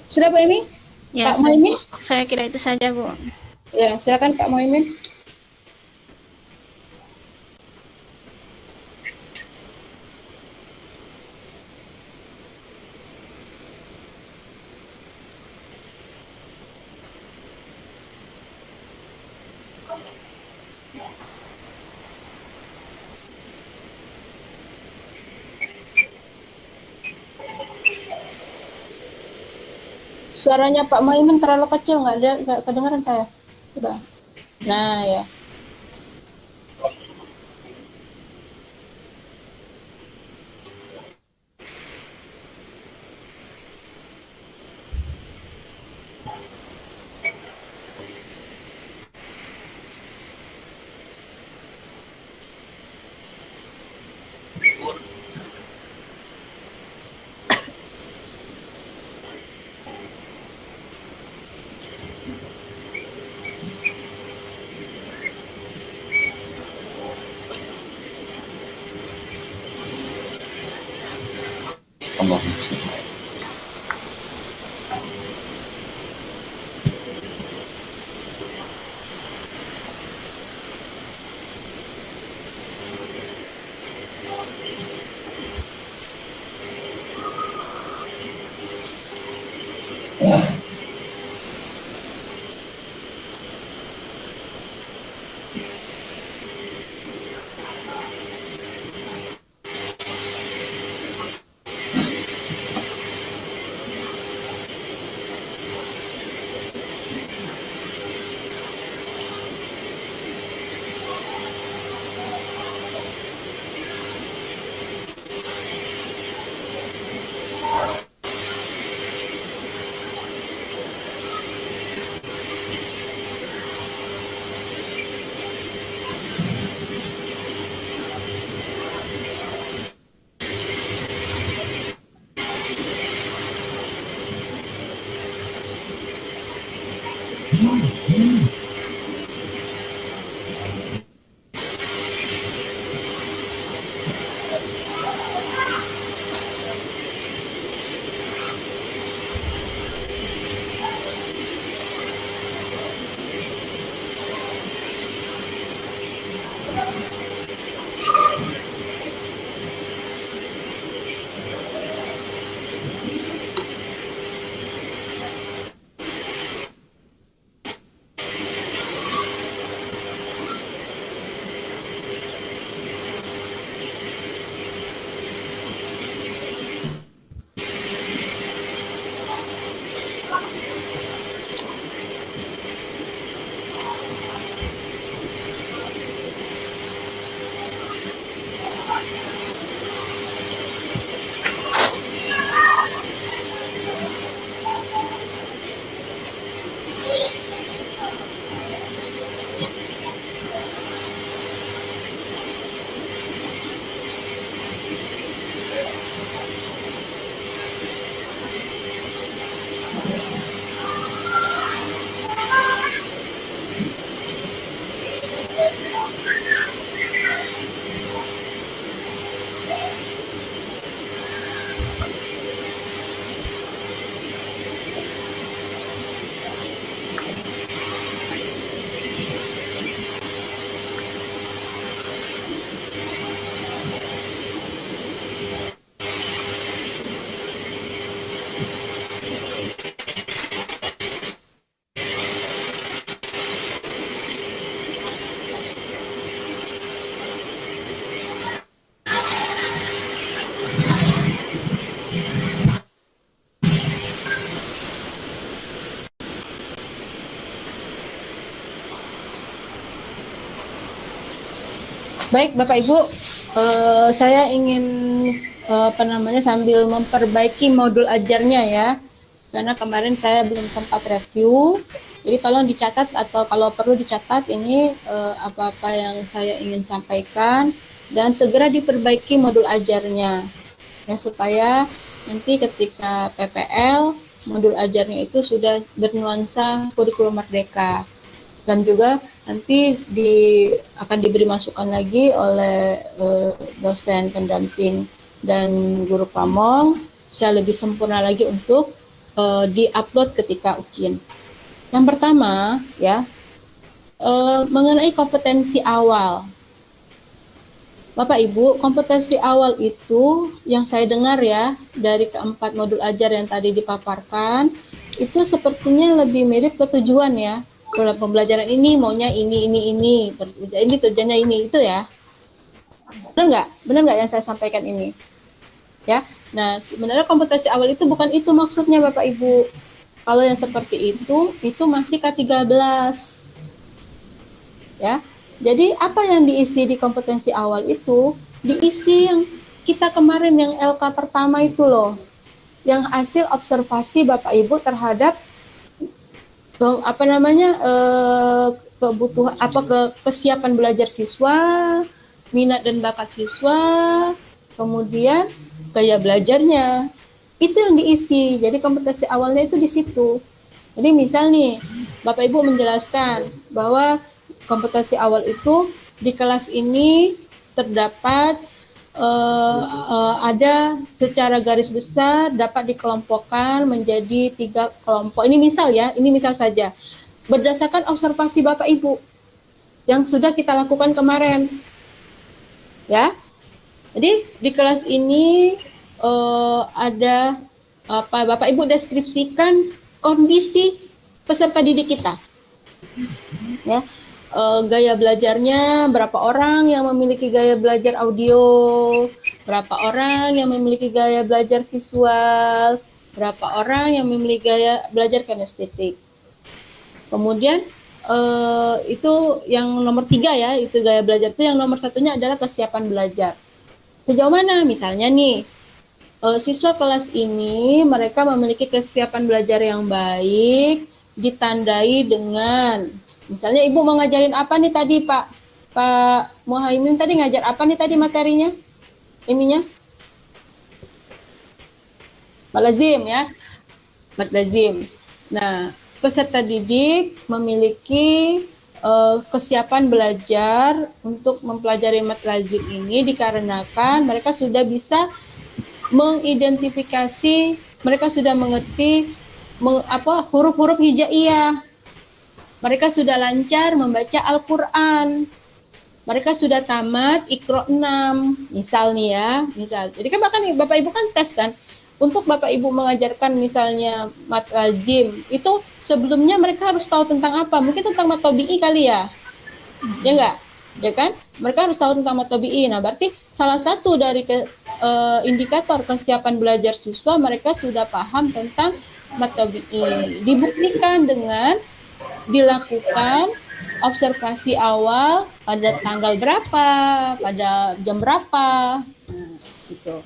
[SPEAKER 1] Sudah Bu Emi?
[SPEAKER 4] Ya,
[SPEAKER 1] Kak Muhaimin?
[SPEAKER 4] Saya kira itu saja Bu.
[SPEAKER 1] Ya, silakan Kak Muhaimin. Suaranya Pak Muhaimin terlalu kecil, nggak kedengaran saya. Coba. Nah ya. Baik Bapak Ibu, saya ingin sambil memperbaiki modul ajarnya ya, karena kemarin saya belum sempat review. Jadi tolong dicatat atau kalau perlu dicatat ini apa-apa yang saya ingin sampaikan dan segera diperbaiki modul ajarnya ya, supaya nanti ketika PPL modul ajarnya itu sudah bernuansa kurikulum merdeka. Dan juga nanti akan diberi masukan lagi oleh dosen pendamping dan guru pamong bisa lebih sempurna lagi untuk diupload ketika UKIN. Yang pertama ya, mengenai kompetensi awal. Bapak Ibu, kompetensi awal itu yang saya dengar ya dari keempat modul ajar yang tadi dipaparkan itu sepertinya lebih mirip ke tujuan ya. Kalau pembelajaran ini maunya ini tujuannya ini itu ya. Benar nggak yang saya sampaikan ini? Ya. Nah, sebenarnya kompetensi awal itu bukan itu maksudnya Bapak Ibu. Kalau yang seperti itu masih K13. Ya. Jadi apa yang diisi di kompetensi awal itu diisi yang kita kemarin yang LK pertama itu loh. Yang hasil observasi Bapak Ibu terhadap kebutuhan kesiapan belajar siswa, minat dan bakat siswa, kemudian gaya belajarnya. Itu yang diisi. Jadi kompetensi awalnya itu di situ. Jadi misal nih, Bapak Ibu menjelaskan bahwa kompetensi awal itu di kelas ini terdapat ada secara garis besar dapat dikelompokkan menjadi 3 kelompok. Ini misal ya, ini misal saja. Berdasarkan observasi Bapak Ibu yang sudah kita lakukan kemarin. Ya. Jadi di kelas ini ada apa Bapak Ibu deskripsikan kondisi peserta didik kita. Ya. Gaya belajarnya, berapa orang yang memiliki gaya belajar audio, berapa orang yang memiliki gaya belajar visual, berapa orang yang memiliki gaya belajar kinestetik. Kemudian itu yang nomor 3 ya, itu gaya belajar itu yang nomor 1-nya adalah kesiapan belajar. Sejauh mana misalnya nih, siswa kelas ini mereka memiliki kesiapan belajar yang baik, ditandai dengan misalnya Ibu mau ngajarin apa nih tadi Pak Muhaimin tadi ngajar apa nih tadi materinya? Ininya? Matlazim ya. Matlazim. Nah, peserta didik memiliki kesiapan belajar untuk mempelajari matlazim ini dikarenakan mereka sudah bisa mengidentifikasi, mereka sudah mengerti huruf-huruf hijaiyah. Mereka sudah lancar membaca Al-Quran. Mereka sudah tamat Iqra 6. Misal nih ya, misal. Jadi kan bahkan Bapak Ibu kan tes kan. Untuk Bapak Ibu mengajarkan misalnya matlazim, itu sebelumnya mereka harus tahu tentang apa? Mungkin tentang matobi'i kali ya. Ya enggak? Ya kan? Mereka harus tahu tentang matobi'i. Nah, berarti salah satu dari indikator kesiapan belajar siswa mereka sudah paham tentang matobi'i. Dibuktikan dengan dilakukan observasi awal pada tanggal berapa, pada jam berapa, gitu.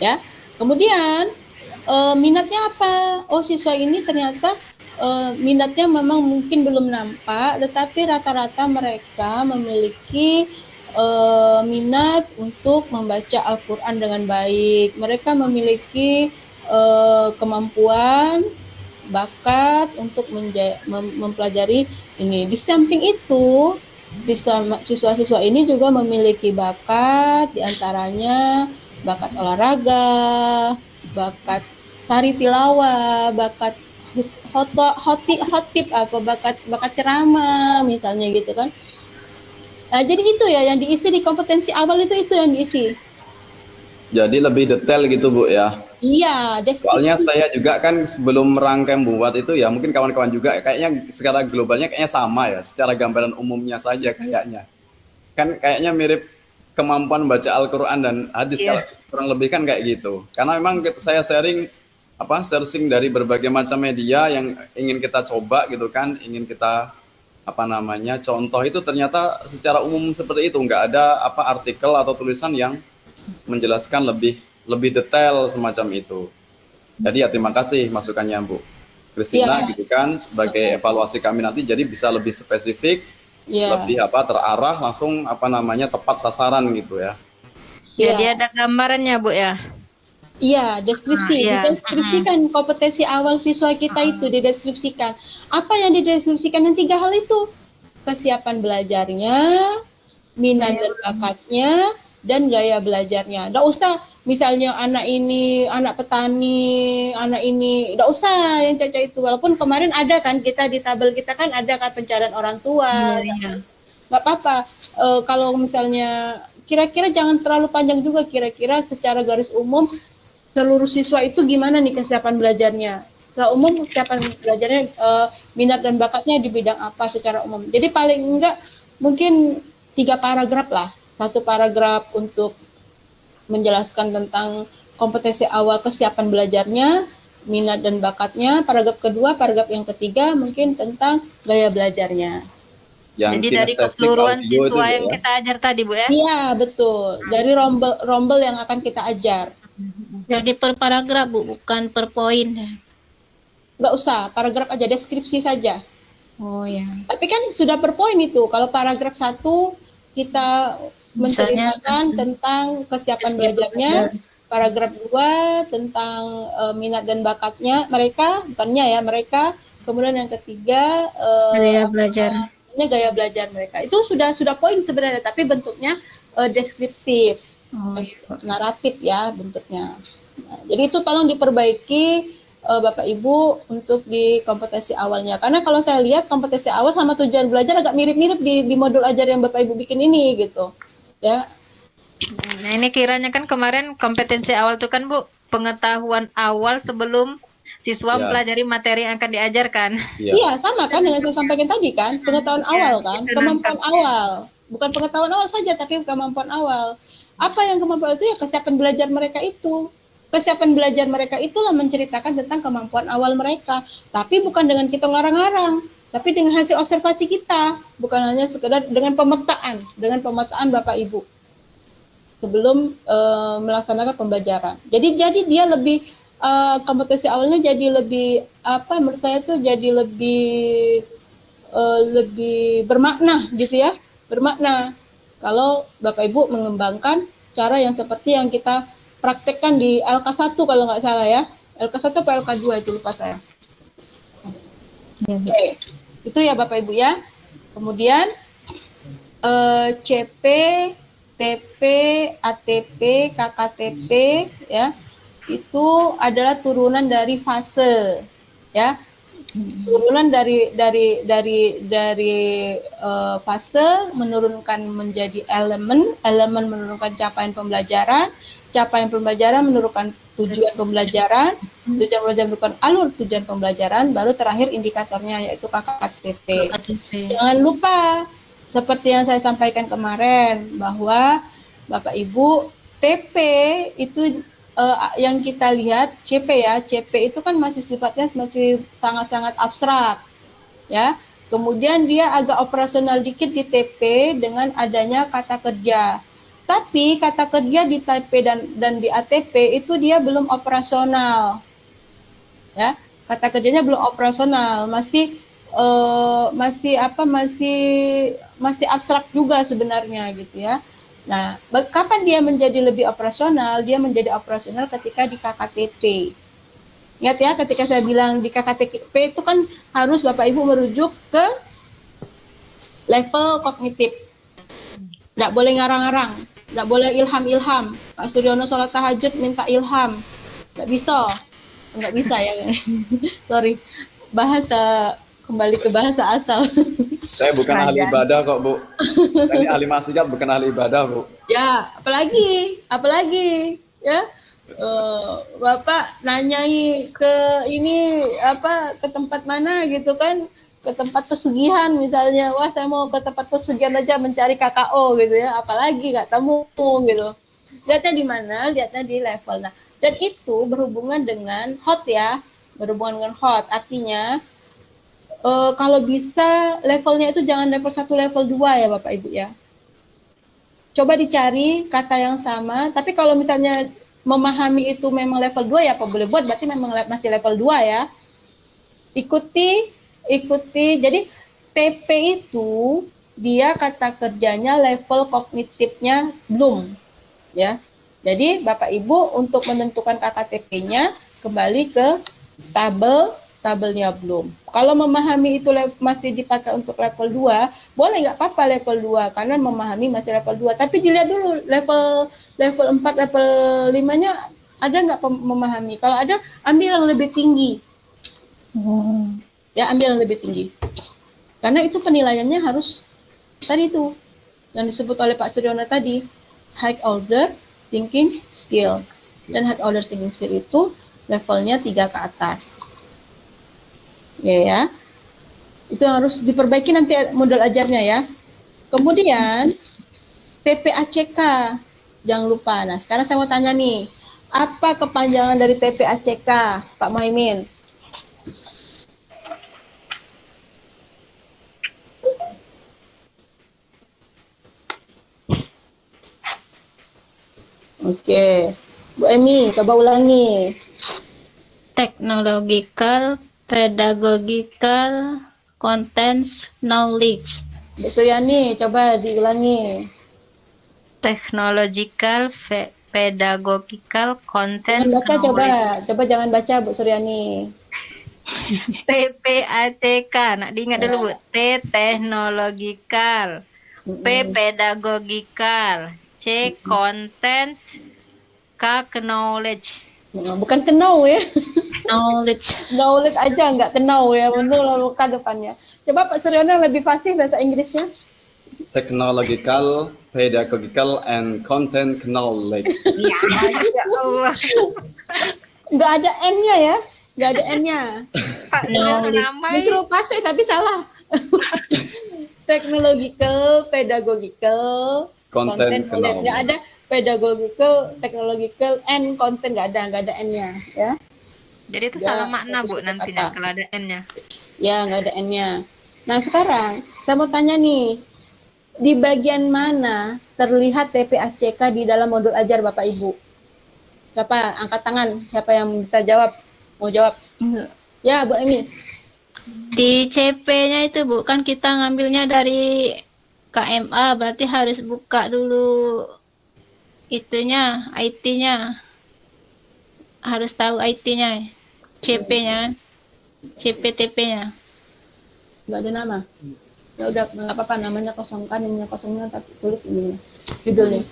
[SPEAKER 1] Ya, kemudian minatnya apa? Oh, siswa ini ternyata minatnya memang mungkin belum nampak, tetapi rata-rata mereka memiliki minat untuk membaca Al-Quran dengan baik. Mereka memiliki kemampuan bakat untuk mempelajari ini. Di samping itu, siswa-siswa ini juga memiliki bakat, diantaranya bakat olahraga, bakat tari tilawah, bakat khotib bakat ceramah misalnya gitu kan. Nah, jadi itu ya yang diisi di kompetensi awal itu yang diisi.
[SPEAKER 3] Jadi lebih detail gitu Bu ya.
[SPEAKER 1] Iya,
[SPEAKER 3] soalnya saya juga kan sebelum merangkai buat itu ya mungkin kawan-kawan juga kayaknya secara globalnya kayaknya sama ya, secara gambaran umumnya saja kayaknya. Kan kayaknya mirip kemampuan baca Al-Quran dan hadis kurang lebih kan kayak gitu. Karena memang saya searching dari berbagai macam media yang ingin kita coba gitu kan, ingin kita apa namanya contoh itu ternyata secara umum seperti itu, nggak ada apa artikel atau tulisan yang menjelaskan lebih detail semacam itu. Jadi ya terima kasih masukannya Bu Christina, gitu kan, sebagai evaluasi kami nanti jadi bisa lebih spesifik, lebih apa terarah, langsung apa namanya tepat sasaran gitu ya.
[SPEAKER 2] Jadi ada gambarannya Bu ya.
[SPEAKER 1] Iya, deskripsi, dideskripsikan kompetensi awal siswa kita itu dideskripsikan. Apa yang dideskripsikan yang 3 hal itu? Kesiapan belajarnya, minat dan bakatnya, dan gaya belajarnya. Nggak usah misalnya anak ini, anak petani, anak ini, nggak usah yang Caca itu. Walaupun kemarin ada kan kita di tabel kita kan ada kan pencarian orang tua. Nggak apa-apa. Kalau misalnya kira-kira jangan terlalu panjang juga, kira-kira secara garis umum seluruh siswa itu gimana nih kesiapan belajarnya. Secara umum kesiapan belajarnya minat dan bakatnya di bidang apa secara umum. Jadi paling enggak mungkin 3 paragraf lah. 1 paragraf untuk menjelaskan tentang kompetensi awal kesiapan belajarnya, minat dan bakatnya. Paragraf kedua, paragraf yang ketiga mungkin tentang gaya belajarnya.
[SPEAKER 2] Jadi dari keseluruhan siswa yang kita ajar tadi Bu ya?
[SPEAKER 1] Iya betul, dari rombel yang akan kita ajar.
[SPEAKER 4] Jadi per paragraf Bu, bukan per poin.
[SPEAKER 1] Nggak usah, paragraf aja, deskripsi saja.
[SPEAKER 4] Oh ya.
[SPEAKER 1] Tapi kan sudah per poin itu. Kalau paragraf 1 kita menceritakan tentang kesiapan belajarnya, paragraf 2 tentang minat dan bakatnya mereka, bukannya ya mereka. Kemudian yang ketiga
[SPEAKER 4] gaya belajar.
[SPEAKER 1] Gaya belajar mereka. Itu sudah poin sebenarnya, tapi bentuknya deskriptif. Naratif ya bentuknya. Nah, jadi itu tolong diperbaiki Bapak Ibu untuk di kompetensi awalnya. Karena kalau saya lihat kompetensi awal sama tujuan belajar agak mirip-mirip di modul ajar yang Bapak Ibu bikin ini gitu. Ya.
[SPEAKER 2] Nah, ini kiranya kan kemarin kompetensi awal itu kan Bu, pengetahuan awal sebelum siswa mempelajari materi yang akan diajarkan.
[SPEAKER 1] Iya, sama kan dengan saya sampaikan tadi kan, pengetahuan awal kan, kemampuan awal. Bukan pengetahuan awal saja tapi kemampuan awal. Apa yang kemampuan itu ya kesiapan belajar mereka itu. Kesiapan belajar mereka itulah menceritakan tentang kemampuan awal mereka. Tapi bukan dengan kita ngarang-ngarang, tapi dengan hasil observasi kita. Bukan hanya sekedar dengan pemetaan Bapak Ibu sebelum melaksanakan pembelajaran. Jadi dia lebih kompetensi awalnya jadi lebih apa menurut saya tuh jadi lebih bermakna gitu ya, bermakna. Kalau Bapak Ibu mengembangkan cara yang seperti yang kita praktekkan di LK1 kalau nggak salah ya. LK1 atau LK2 itu lupa saya. Oke. Itu ya Bapak Ibu ya. Kemudian CP, TP, ATP, KKTP ya. Itu adalah turunan dari fase ya. Turunan dari fase menurunkan menjadi elemen menurunkan capaian pembelajaran menurunkan tujuan pembelajaran menurunkan alur tujuan pembelajaran, baru terakhir indikatornya yaitu KKTP. Jangan lupa seperti yang saya sampaikan kemarin bahwa Bapak Ibu TP itu yang kita lihat CP ya, CP itu kan masih sifatnya masih sangat-sangat abstrak ya. Kemudian dia agak operasional dikit di TP dengan adanya kata kerja. Tapi kata kerja di TP dan di ATP itu dia belum operasional. Ya, kata kerjanya belum operasional, masih abstrak juga sebenarnya gitu ya. Nah, kapan dia menjadi lebih operasional? Dia menjadi operasional ketika di KKTP. Ingat ya, ketika saya bilang di KKTP itu kan harus Bapak Ibu merujuk ke level kognitif. Nggak boleh ngarang-ngarang, nggak boleh ilham-ilham. Pak Suryono sholat tahajud minta ilham. Nggak bisa ya. Sorry, kembali ke bahasa asal.
[SPEAKER 3] Saya bukan ahli ibadah kok Bu. Saya ini ahli maksiat bukan ahli ibadah Bu.
[SPEAKER 1] Ya, apalagi ya. Bapak nanyai ke ini ke tempat mana gitu kan, ke tempat pesugihan misalnya, wah saya mau ke tempat pesugihan aja mencari KKO gitu ya, apalagi nggak temu gitu. Lihatnya di mana? Lihatnya di level. Nah, dan itu berhubungan dengan hot ya, artinya kalau bisa levelnya itu jangan level 1, level 2 ya Bapak Ibu ya. Coba dicari kata yang sama, tapi kalau misalnya memahami itu memang level 2 ya apa boleh buat, berarti memang masih level 2 ya. Ikuti. Jadi TP itu dia kata kerjanya level kognitifnya belum ya. Jadi Bapak Ibu untuk menentukan kata TP-nya kembali ke tabelnya belum. Kalau memahami itu masih dipakai untuk level 2, boleh nggak apa-apa level 2 karena memahami masih level 2. Tapi dilihat dulu level 4, level 5-nya ada nggak memahami. Kalau ada, ambil yang lebih tinggi. Ya, ambil yang lebih tinggi. Karena itu penilaiannya harus tadi itu yang disebut oleh Pak Suryono tadi, high order thinking skill. Dan high order thinking skill itu levelnya 3 ke atas. Ya. Itu harus diperbaiki nanti model ajarnya ya. Kemudian TPACK jangan lupa. Nah, sekarang saya mau tanya nih, apa kepanjangan dari TPACK, Pak Muhaimin? Oke, Bu Emi, coba ulangi.
[SPEAKER 4] Technological, pedagogical, contents, knowledge.
[SPEAKER 1] Bu Suryani, coba diulangi.
[SPEAKER 2] Technological, pedagogical, content,
[SPEAKER 1] Jangan baca,
[SPEAKER 2] knowledge.
[SPEAKER 1] coba jangan baca Bu Suryani.
[SPEAKER 2] TPACK, nak diingat dulu Bu. T teknologikal, P pedagogical, C content, K knowledge.
[SPEAKER 1] Bukan kenau ya.
[SPEAKER 4] Knowledge.
[SPEAKER 1] Knowledge aja nggak kenau ya, betul lalu ke depannya. Coba Pak Suryono lebih fasih bahasa Inggrisnya.
[SPEAKER 3] Technological, pedagogical, and content knowledge.
[SPEAKER 2] Ya Allah.
[SPEAKER 1] Nggak ada N-nya ya, nggak ada N-nya.
[SPEAKER 2] Pak namanya.
[SPEAKER 1] Disuruh fasih tapi salah. Technological, pedagogical,
[SPEAKER 3] Content
[SPEAKER 1] knowledge. Nggak ada pedagogical, technological, and content, nggak ada N-nya ya.
[SPEAKER 2] Jadi itu
[SPEAKER 1] Ya,
[SPEAKER 2] salah makna Bu
[SPEAKER 1] satu
[SPEAKER 2] nantinya
[SPEAKER 1] kata.
[SPEAKER 2] kalau ada N-nya.
[SPEAKER 1] Ya, nggak ada N-nya. Nah, sekarang saya mau tanya nih, di bagian mana terlihat TPACK di dalam modul ajar Bapak Ibu? Siapa angkat tangan? Siapa yang bisa jawab? Mau jawab? Ya, Bu Emi.
[SPEAKER 4] Di CP-nya itu Bu, kan kita ngambilnya dari KMA, berarti harus buka dulu itunya, IT-nya. Harus tahu IT-nya, CP-nya, CPTP-nya.
[SPEAKER 1] Nggak ada nama. Ya udah, nggak apa-apa, namanya kosongkan, namanya kosongnya, tapi tulis ini judulnya.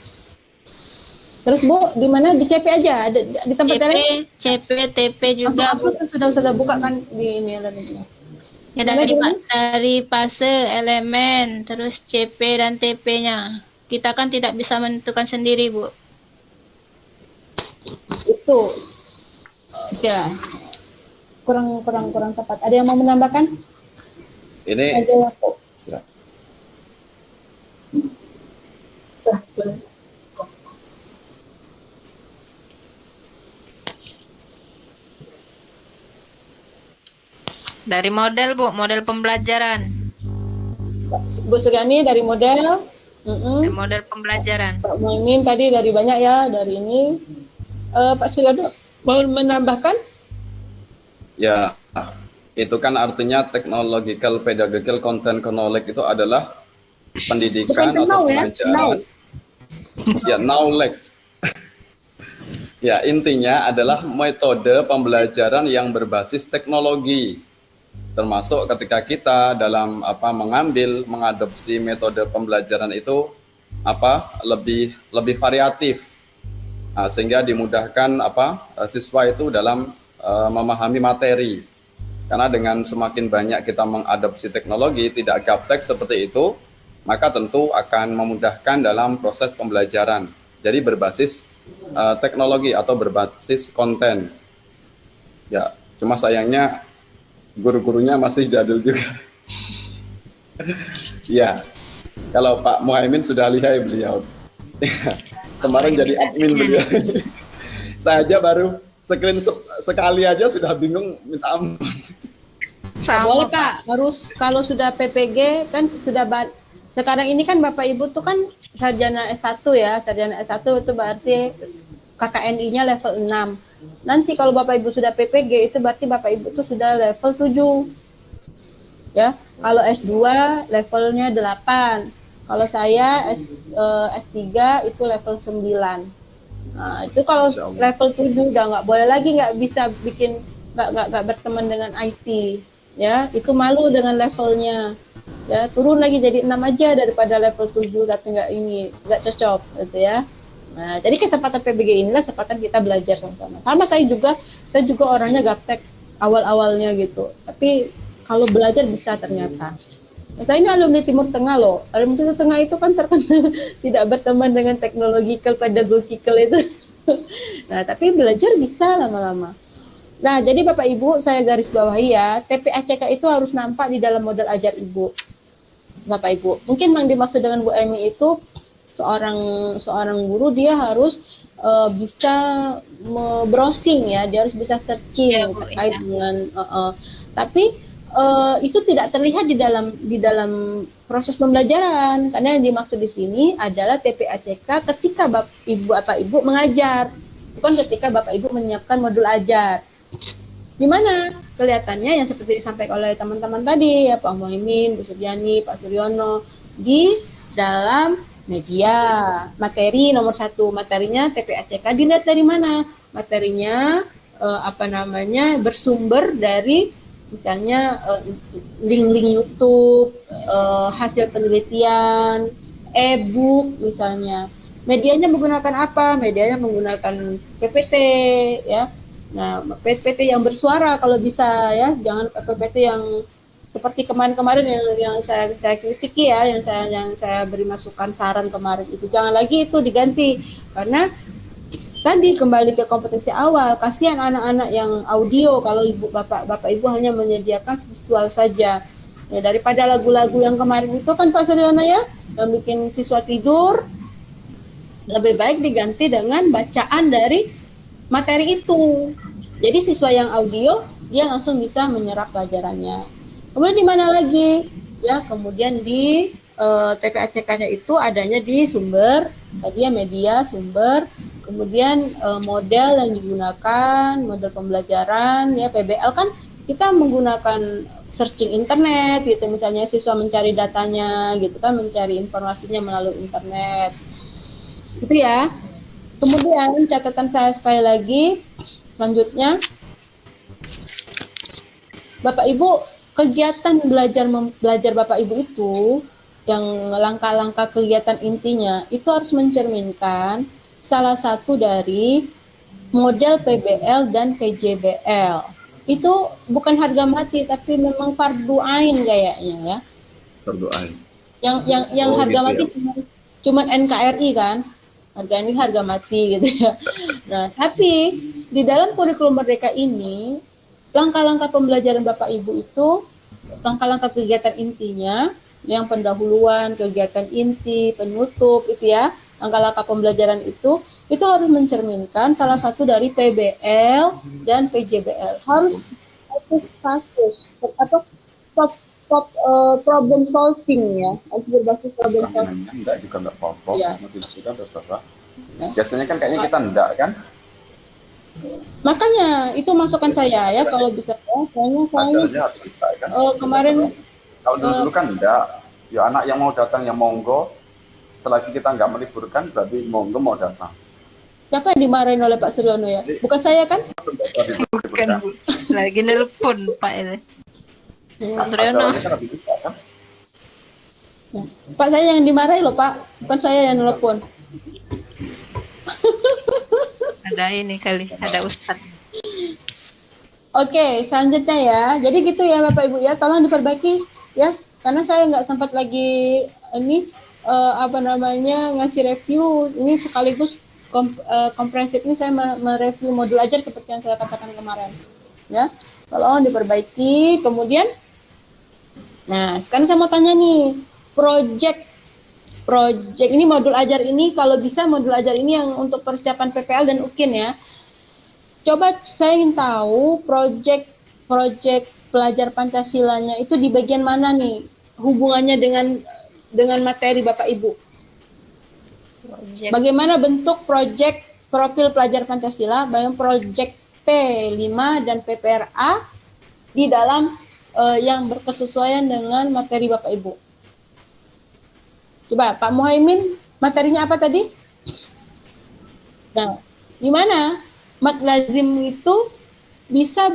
[SPEAKER 1] Terus Bu, di mana? Di CP aja? Ada di tempat lain?
[SPEAKER 4] CPTP juga Bu.
[SPEAKER 1] Kan sudah buka kan di ini lainnya.
[SPEAKER 4] Ya, dari fase elemen, terus CP dan TP-nya. Kita kan tidak bisa menentukan sendiri, Bu.
[SPEAKER 1] Itu ya kurang tepat. Ada yang mau menambahkan?
[SPEAKER 3] Ini
[SPEAKER 1] Ada yang
[SPEAKER 2] Dari model Bu, model pembelajaran.
[SPEAKER 1] Bu Suryani dari model.
[SPEAKER 2] Dari model pembelajaran.
[SPEAKER 1] Pak Muhaimin tadi dari banyak ya, dari ini. Pak Suryono mau menambahkan?
[SPEAKER 3] ya, itu kan artinya technological, pedagogical, content knowledge itu adalah pendidikan
[SPEAKER 1] Bukan
[SPEAKER 3] atau
[SPEAKER 1] know ya,
[SPEAKER 3] pengajaran. Ya, knowledge. Ya, intinya adalah metode pembelajaran yang berbasis teknologi. Termasuk ketika kita dalam mengadopsi metode pembelajaran itu lebih variatif. Nah, sehingga dimudahkan siswa itu dalam memahami materi. Karena dengan semakin banyak kita mengadopsi teknologi, tidak gaptek seperti itu, maka tentu akan memudahkan dalam proses pembelajaran. Jadi berbasis teknologi atau berbasis konten. Ya, cuma sayangnya guru-gurunya masih jadul juga. Ya, kalau Pak Muhaimin sudah lihai beliau. Kemarin jadi admin beliau. Saya aja baru screen sekali aja sudah bingung minta ampun.
[SPEAKER 1] Nggak boleh Pak, harus kalau sudah PPG kan sudah sekarang ini kan Bapak Ibu tuh kan sarjana S1 ya, sarjana S1 itu berarti KKNI-nya level 6. Nanti kalau Bapak Ibu sudah PPG itu berarti Bapak Ibu tuh sudah level 7. Ya, kalau S2 levelnya 8. Kalau saya S3 itu level 9. Nah, itu kalau level 7 udah nggak boleh lagi, nggak bisa bikin nggak berteman dengan IT. Ya, itu malu dengan levelnya. Ya, turun lagi jadi 6 aja daripada level 7 tapi nggak cocok gitu ya. Nah, jadi kesempatan PBG inilah kesempatan kita belajar sama-sama. Sama saya juga orangnya gaptek awal-awalnya gitu. Tapi kalau belajar bisa ternyata. Nah, saya ini alumni Timur Tengah loh. Alumni Timur Tengah itu kan terkenal tidak berteman dengan teknologikal, pedagogikal itu. Nah, tapi belajar bisa lama-lama. Nah, jadi Bapak Ibu, saya garis bawahi ya, TPACK itu harus nampak di dalam model ajar Ibu. Bapak Ibu, mungkin yang dimaksud dengan Bu Emi itu seorang guru dia harus bisa browsing ya, dia harus bisa searching ya, terkait dengan tapi itu tidak terlihat di dalam proses pembelajaran, karena yang dimaksud di sini adalah TPACK ketika Bapak Ibu mengajar, bukan ketika Bapak Ibu menyiapkan modul ajar. Di mana kelihatannya yang seperti disampaikan oleh teman-teman tadi ya, Pak Muhaimin, Bu Suryani, Pak Suryono, di dalam media materi nomor 1, materinya TPACK dilihat dari mana? Materinya bersumber dari misalnya link-link YouTube, hasil penelitian, e-book misalnya. Medianya menggunakan apa? Medianya menggunakan PPT ya. Nah, PPT yang bersuara kalau bisa ya, jangan PPT yang seperti kemarin-kemarin yang saya kritiki ya, yang saya beri masukan saran kemarin itu jangan lagi itu diganti, karena tadi kembali ke kompetensi awal, kasihan anak-anak yang audio kalau bapak ibu hanya menyediakan visual saja. Ya, daripada lagu-lagu yang kemarin itu kan Pak Suryono ya, yang bikin siswa tidur, lebih baik diganti dengan bacaan dari materi itu. Jadi siswa yang audio dia langsung bisa menyerap pelajarannya. Kemudian di mana lagi? Ya, kemudian di TPACK-nya itu adanya di sumber, tadi ya media, sumber, kemudian model yang digunakan, model pembelajaran, ya PBL kan kita menggunakan searching internet gitu, misalnya siswa mencari datanya gitu kan, mencari informasinya melalui internet. Itu ya. Kemudian catatan saya sekali lagi, selanjutnya, Bapak Ibu, kegiatan belajar Bapak Ibu itu, yang langkah-langkah kegiatan intinya, itu harus mencerminkan salah satu dari model PBL dan PJBL. Itu bukan harga mati, tapi memang fardu ain kayaknya ya.
[SPEAKER 3] Fardu ain.
[SPEAKER 1] Yang harga mati ya? Cuma NKRI kan. Harga mati gitu ya. Nah, tapi di dalam kurikulum Merdeka ini, langkah-langkah pembelajaran Bapak Ibu itu, langkah-langkah kegiatan intinya, yang pendahuluan, kegiatan inti, penutup, itu ya, langkah-langkah pembelajaran itu harus mencerminkan salah satu dari PBL dan PJBL. Harus kasus atau problem solving ya, harus berbasis problem solving.
[SPEAKER 3] Enggak juga enggak apa-apa,
[SPEAKER 1] ya.
[SPEAKER 3] Nanti sudah terserah. Ya. Biasanya kan kayaknya kita enggak kan?
[SPEAKER 1] Makanya itu masukan saya ya, kalau bisa ya, saya
[SPEAKER 3] bisa, kan?
[SPEAKER 1] Kemarin
[SPEAKER 3] kalau dulu kan enggak, ya anak yang mau datang yang monggo, selagi kita enggak meliburkan berarti monggo mau datang.
[SPEAKER 1] Siapa yang dimarahin oleh Pak Suryono ya? Bukan saya kan?
[SPEAKER 2] Bukan, Bu. Lagi nelpon Pak ini. Pak Suryono.
[SPEAKER 3] Kan?
[SPEAKER 1] Ya. Pak, saya yang dimarahi loh Pak, bukan saya yang nelpon.
[SPEAKER 2] Ada ini kali, ada Ustadz.
[SPEAKER 1] Oke, selanjutnya ya. Jadi gitu ya Bapak Ibu ya, tolong diperbaiki ya, karena saya nggak sempat lagi ini ngasih review ini sekaligus komprehensif ini, saya mereview modul ajar seperti yang saya katakan kemarin ya. Tolong diperbaiki. Kemudian, nah sekarang saya mau tanya nih, project ini modul ajar ini, kalau bisa modul ajar ini yang untuk persiapan PPL dan UKIN ya. Coba saya ingin tahu project pelajar Pancasilanya itu di bagian mana nih hubungannya dengan materi Bapak Ibu? Bagaimana bentuk proyek profil pelajar Pancasila, baik proyek P5 dan PPRA di dalam yang berkesesuaian dengan materi Bapak Ibu? Coba Pak Muhaimin, materinya apa tadi? Nah, gimana mat lazim itu bisa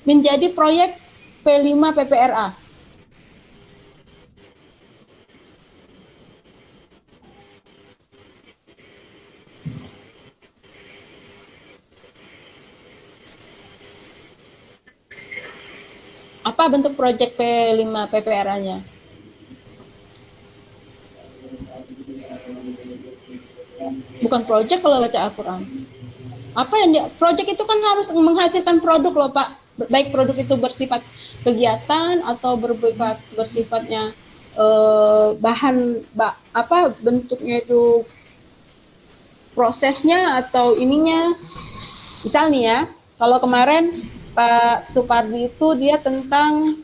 [SPEAKER 1] menjadi proyek P5 PPRA? Apa bentuk proyek P5 PPRA-nya? Bukan proyek kalau baca Al-Quran. Apa yang proyek itu kan harus menghasilkan produk loh Pak. Baik produk itu bersifat kegiatan atau bersifatnya bentuknya itu prosesnya atau ininya. Misal nih ya, kalau kemarin Pak Supardi itu dia tentang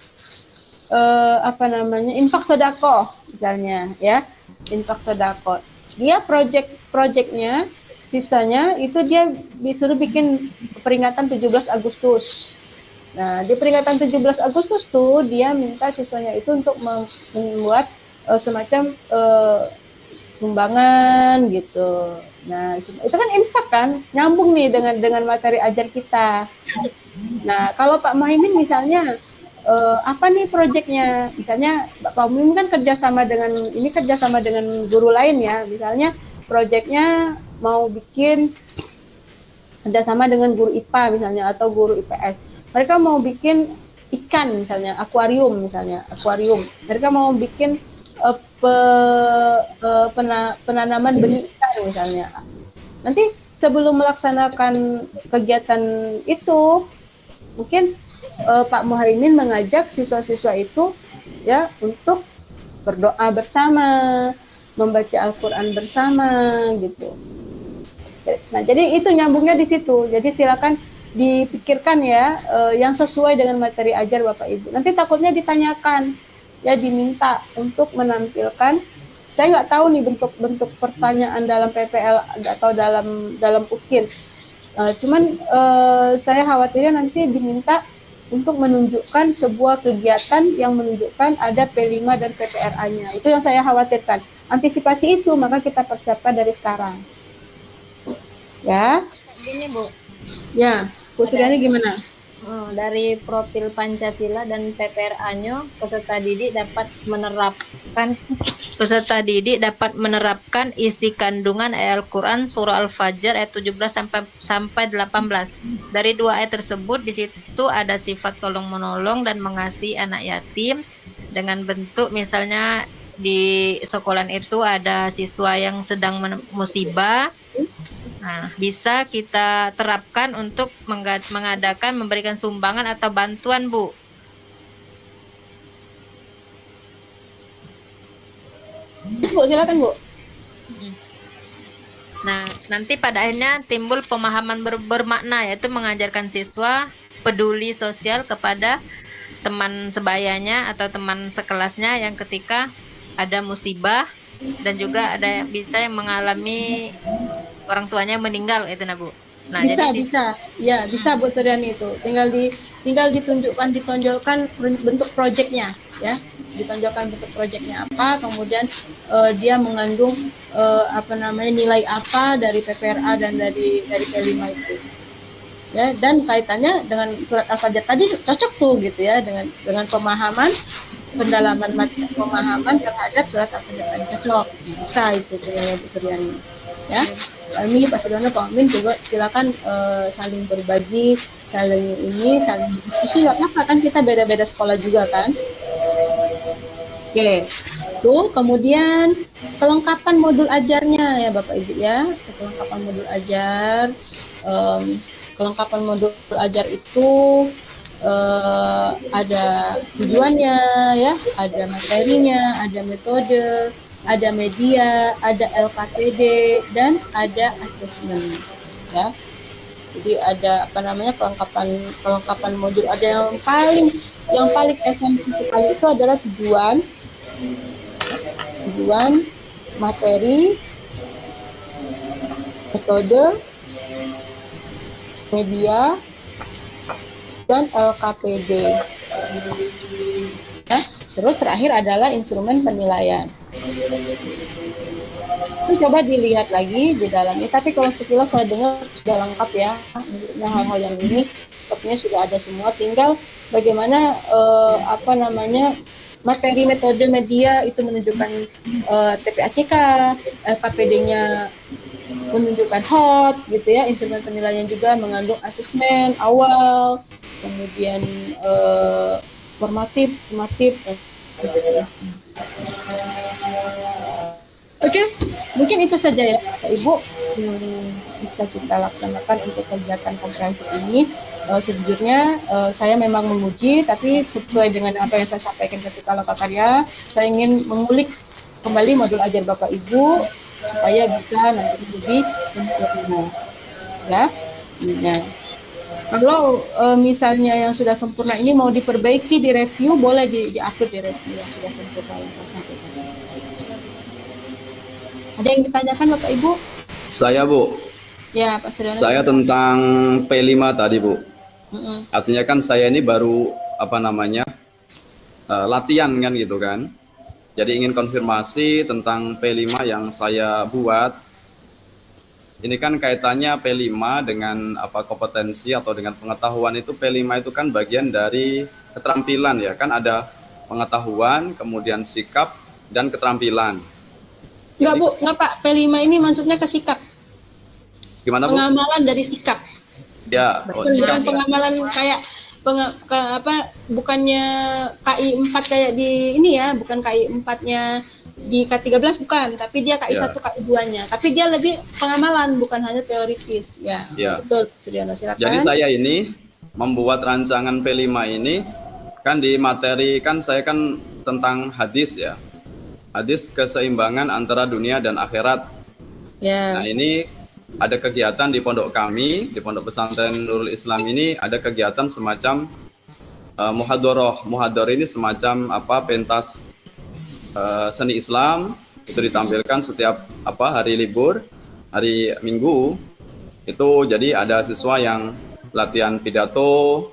[SPEAKER 1] infak sedekah misalnya ya, infak sedekah. Dia proyeknya sisanya itu dia disuruh bikin peringatan 17 Agustus. Nah, di peringatan 17 Agustus tuh dia minta siswanya itu untuk membuat semacam sumbangan gitu. Nah, itu kan infak kan, nyambung nih dengan materi ajar kita. Nah, kalau Pak Muhaimin misalnya apa nih proyeknya? Misalnya Pak Muhaimin kan kerjasama dengan guru lain ya. Misalnya proyeknya mau bikin kerjasama dengan guru IPA misalnya atau guru IPS. Mereka mau bikin ikan misalnya, akuarium. Mereka mau bikin penanaman benih ikan misalnya. Nanti sebelum melaksanakan kegiatan itu, mungkin Pak Muhaimin mengajak siswa-siswa itu ya untuk berdoa bersama, membaca Al-Quran bersama gitu. Nah, jadi itu nyambungnya di situ. Jadi silakan dipikirkan ya yang sesuai dengan materi ajar Bapak Ibu. Nanti takutnya ditanyakan, ya diminta untuk menampilkan. Saya nggak tahu nih bentuk pertanyaan dalam PPL atau dalam UKIN. Cuman saya khawatirnya nanti diminta untuk menunjukkan sebuah kegiatan yang menunjukkan ada P5 dan PPRA-nya. Itu yang saya khawatirkan. Antisipasi itu maka kita persiapkan dari sekarang. Ya.
[SPEAKER 2] Gini Bu.
[SPEAKER 1] Ya, Bu Suryani gimana?
[SPEAKER 2] Dari profil Pancasila dan PPRA-nya peserta didik dapat menerapkan isi kandungan ayat Al-Quran surah Al-Fajr ayat 17 sampai 18. Dari dua ayat tersebut di situ ada sifat tolong menolong dan mengasihi anak yatim dengan bentuk misalnya di sekolah itu ada siswa yang sedang musibah. Nah, bisa kita terapkan untuk memberikan sumbangan atau bantuan, Bu.
[SPEAKER 1] Bu, silakan, Bu.
[SPEAKER 2] Nah, nanti pada akhirnya timbul pemahaman bermakna, yaitu mengajarkan siswa peduli sosial kepada teman sebayanya atau teman sekelasnya yang ketika ada musibah dan juga ada bisa yang mengalami orang tuanya meninggal itu Bu. Nah,
[SPEAKER 1] bisa Bu Suryani itu. Tinggal ditonjolkan bentuk proyeknya ya. Ditonjolkan bentuk proyeknya apa, kemudian dia mengandung nilai apa dari PPRA dan dari P5 itu. Ya, dan kaitannya dengan surat Al-Fajr tadi cocok tuh gitu ya dengan pendalaman pemahaman terhadap surat Al-Fajr cocok. Bisa itu dengan Bu Suryani. Ya. Kami Pak Sudono, Pak Amin juga silakan saling berbagi, saling diskusi, nggak apa-apa kan, kita beda-beda sekolah juga kan. Oke, tuh kemudian kelengkapan modul ajarnya ya Bapak Ibu ya, kelengkapan modul ajar. Kelengkapan modul ajar itu ada tujuannya ya, ada materinya, ada metode, ada media, ada LKPD, dan ada assessment. Ya. Jadi ada apa namanya kelengkapan modul. Ada yang paling esensial sekali itu adalah tujuan, materi, metode, media, dan LKPD. Ya, terus terakhir adalah instrumen penilaian. Itu coba dilihat lagi di dalamnya. Tapi kalau sekilas saya dengar sudah lengkap ya. Nah, hal-hal yang ini sepertinya sudah ada semua. Tinggal bagaimana materi, metode, media itu menunjukkan TPACK, LKPD-nya menunjukkan hot gitu ya. Instrumen penilaian juga mengandung asesmen awal, kemudian formatif. Oke, mungkin itu saja ya Bapak Ibu, bisa kita laksanakan untuk kegiatan komprehensif ini. Sejujurnya saya memang menguji, tapi sesuai dengan apa yang saya sampaikan ketika lokakarya, saya ingin mengulik kembali modul ajar Bapak Ibu supaya bisa nanti lebih sempurna. Ya, nah, kalau misalnya yang sudah sempurna ini mau diperbaiki, direview, boleh di-upload di review yang sudah sempurna yang saya sampaikan. Ada yang ditanyakan Bapak Ibu?
[SPEAKER 3] Saya Bu.
[SPEAKER 1] Ya Pak Suryono.
[SPEAKER 3] Saya tentang P5 tadi Bu. Artinya kan saya ini baru latihan kan gitu kan. Jadi ingin konfirmasi tentang P5 yang saya buat. Ini kan kaitannya P5 dengan kompetensi atau dengan pengetahuan. Itu P5 itu kan bagian dari keterampilan ya. Kan ada pengetahuan, kemudian sikap, dan keterampilan.
[SPEAKER 1] Enggak Bu, enggak Pak. P5 ini maksudnya ke sikap.
[SPEAKER 3] Gimana Bu?
[SPEAKER 1] Pengamalan dari sikap.
[SPEAKER 3] Ya,
[SPEAKER 1] sikap. Pengamalan kayak bukannya KI 4 kayak di ini ya, bukan KI 4-nya di K13 bukan, tapi dia KI 1 KI 2-nya. Tapi dia lebih pengamalan, bukan hanya teoritis. Ya. Betul, Suryono, silakan.
[SPEAKER 3] Jadi saya ini membuat rancangan P5 ini kan di materi kan saya kan tentang hadis ya. Hadis keseimbangan antara dunia dan akhirat.
[SPEAKER 1] Ya.
[SPEAKER 3] Nah, ini ada kegiatan di pondok kami, di Pondok Pesantren Nurul Islam ini ada kegiatan semacam muhadharah. Muhadharah ini semacam pentas seni Islam, itu ditampilkan setiap hari libur, hari Minggu. Itu jadi ada siswa yang latihan pidato,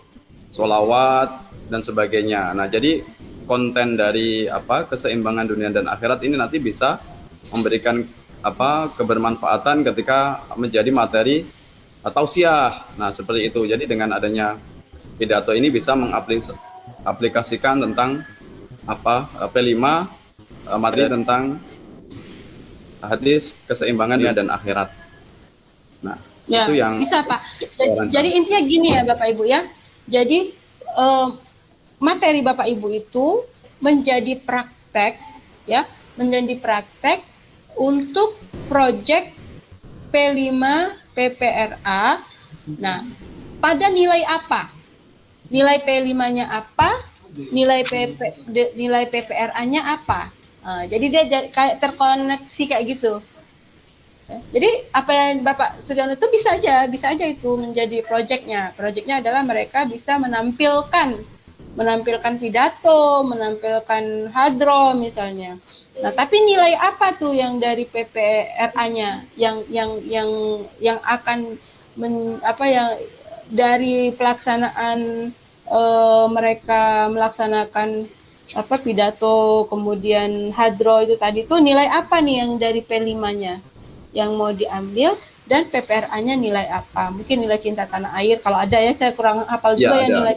[SPEAKER 3] sholawat, dan sebagainya. Nah, jadi konten dari keseimbangan dunia dan akhirat ini nanti bisa memberikan kebermanfaatan ketika menjadi materi tausiah. Nah, seperti itu. Jadi dengan adanya pidato ini bisa mengaplikasikan tentang P5 materi tentang hadis keseimbangan dunia dan akhirat. Nah,
[SPEAKER 1] ya,
[SPEAKER 3] itu yang
[SPEAKER 1] bisa Pak. Jadi intinya gini ya Bapak Ibu ya. Jadi materi Bapak Ibu itu menjadi praktek ya, menjadi praktek untuk proyek P5 PPRA. Nah, pada nilai apa? Nilai P5-nya apa? Nilai PPRA-nya apa? Jadi dia kayak terkoneksi kayak gitu. Jadi apa yang Bapak Suryono itu bisa aja itu menjadi proyeknya. Proyeknya adalah mereka bisa menampilkan pidato, menampilkan hadroh misalnya. Nah, tapi nilai apa tuh yang dari PPRA-nya yang akan yang dari pelaksanaan mereka melaksanakan pidato kemudian hadroh itu tadi tuh nilai apa nih yang dari P5-nya yang mau diambil dan PPRA-nya nilai apa? Mungkin nilai cinta tanah air kalau ada ya, saya kurang hafal juga ya nilai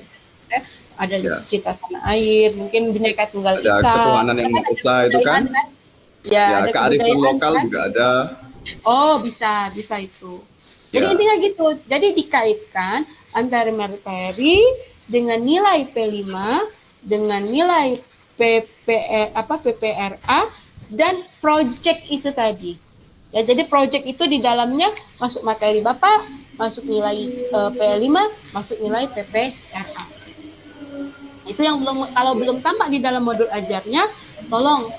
[SPEAKER 1] ada cinta tanah air, mungkin Bhinneka Tunggal Ika,
[SPEAKER 3] ada ketuhanan yang Maha Esa itu kan, ya kearifan lokal kan? Juga ada.
[SPEAKER 1] Oh, bisa itu. Jadi intinya gitu. Jadi dikaitkan antara materi dengan nilai P5 dengan nilai PPRA dan project itu tadi. Ya, jadi project itu di dalamnya masuk materi Bapak, masuk nilai P5, masuk nilai PPRA. Itu yang kalau belum tampak di dalam modul ajarnya, tolong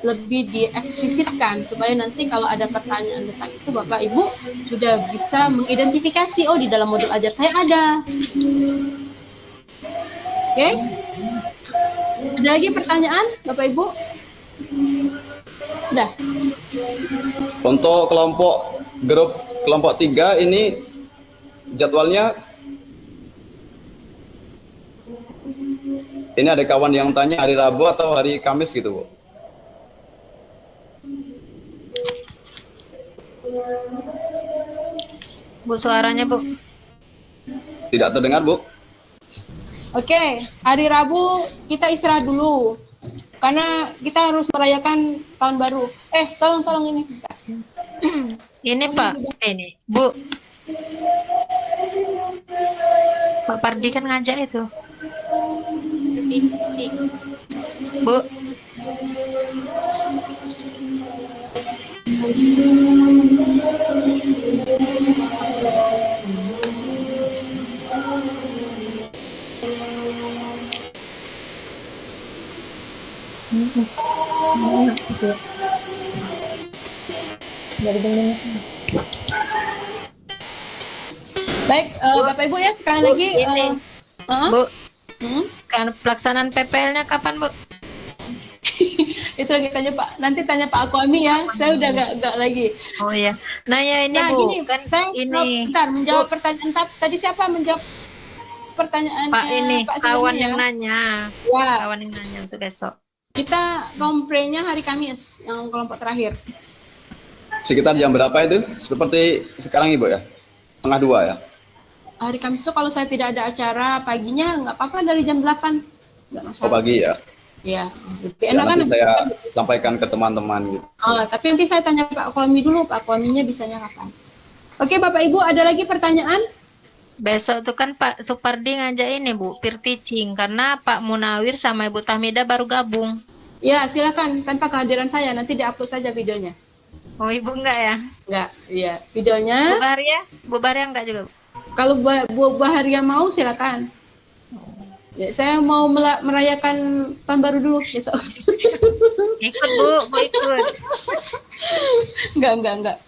[SPEAKER 5] lebih dieksplisitkan supaya nanti kalau ada pertanyaan tentang itu Bapak Ibu sudah bisa mengidentifikasi, oh di dalam modul ajar saya ada. Oke? Ada lagi pertanyaan Bapak Ibu? Sudah.
[SPEAKER 3] Untuk kelompok 3 ini jadwalnya, ini ada kawan yang tanya hari Rabu atau hari Kamis gitu, Bu.
[SPEAKER 2] Bu, suaranya Bu.
[SPEAKER 3] Tidak terdengar, Bu.
[SPEAKER 5] Oke, hari Rabu kita istirahat dulu. Karena kita harus merayakan tahun baru. Tolong ini.
[SPEAKER 2] Ini Pak, ini Bu. Pak Pardi kan ngajak itu. Bu.
[SPEAKER 5] Baik, Bapak Ibu ya, sekali lagi
[SPEAKER 2] ini Bu,
[SPEAKER 5] Hmm?
[SPEAKER 2] kan pelaksanaan PPL-nya kapan, Bu?
[SPEAKER 5] Itu lagi tanya Pak, nanti tanya Pak Akwami ya. Saya udah gak lagi.
[SPEAKER 2] Oh ya. Nah ya ini
[SPEAKER 5] Nah,
[SPEAKER 2] Bu,
[SPEAKER 5] gini,
[SPEAKER 2] kan
[SPEAKER 5] saya
[SPEAKER 2] ini
[SPEAKER 5] bentar menjawab pertanyaan tadi siapa menjawab pertanyaannya
[SPEAKER 2] Pak ini
[SPEAKER 5] Pak
[SPEAKER 2] kawan
[SPEAKER 5] sebelumnya
[SPEAKER 2] yang
[SPEAKER 5] ya?
[SPEAKER 2] nanya.
[SPEAKER 5] Ya,
[SPEAKER 2] Kawan yang nanya untuk besok.
[SPEAKER 5] kita komprenya hari Kamis yang kelompok terakhir.
[SPEAKER 3] Sekitar jam berapa itu? Seperti sekarang Ibu ya? Setengah 2 ya?
[SPEAKER 5] Hari Kamis itu kalau saya tidak ada acara paginya nggak apa-apa dari jam 8. Nggak masalah.
[SPEAKER 3] Oh, pagi ya?
[SPEAKER 5] Ya, lebih
[SPEAKER 3] Ya,
[SPEAKER 5] enak kan?
[SPEAKER 3] nanti saya sampaikan ke teman-teman gitu.
[SPEAKER 5] Tapi nanti saya tanya Pak Akwami dulu, Pak Akwaminya bisanya kapan? Oke, Bapak Ibu ada lagi pertanyaan?
[SPEAKER 2] Besok tuh kan Pak Supardi ngajak ini Bu, peer teaching karena Pak Munawir sama Ibu Tahmida baru gabung.
[SPEAKER 5] Ya, silakan tanpa kehadiran saya nanti diupload saja videonya.
[SPEAKER 2] Oh Ibu enggak ya?
[SPEAKER 5] Enggak, iya. Videonya
[SPEAKER 2] Bu Baria enggak juga, Bu?
[SPEAKER 5] kalau Bu Baharia mau silakan. Ya, saya mau merayakan tahun baru dulu besok.
[SPEAKER 2] Ikut Bu, mau ikut.
[SPEAKER 5] Enggak.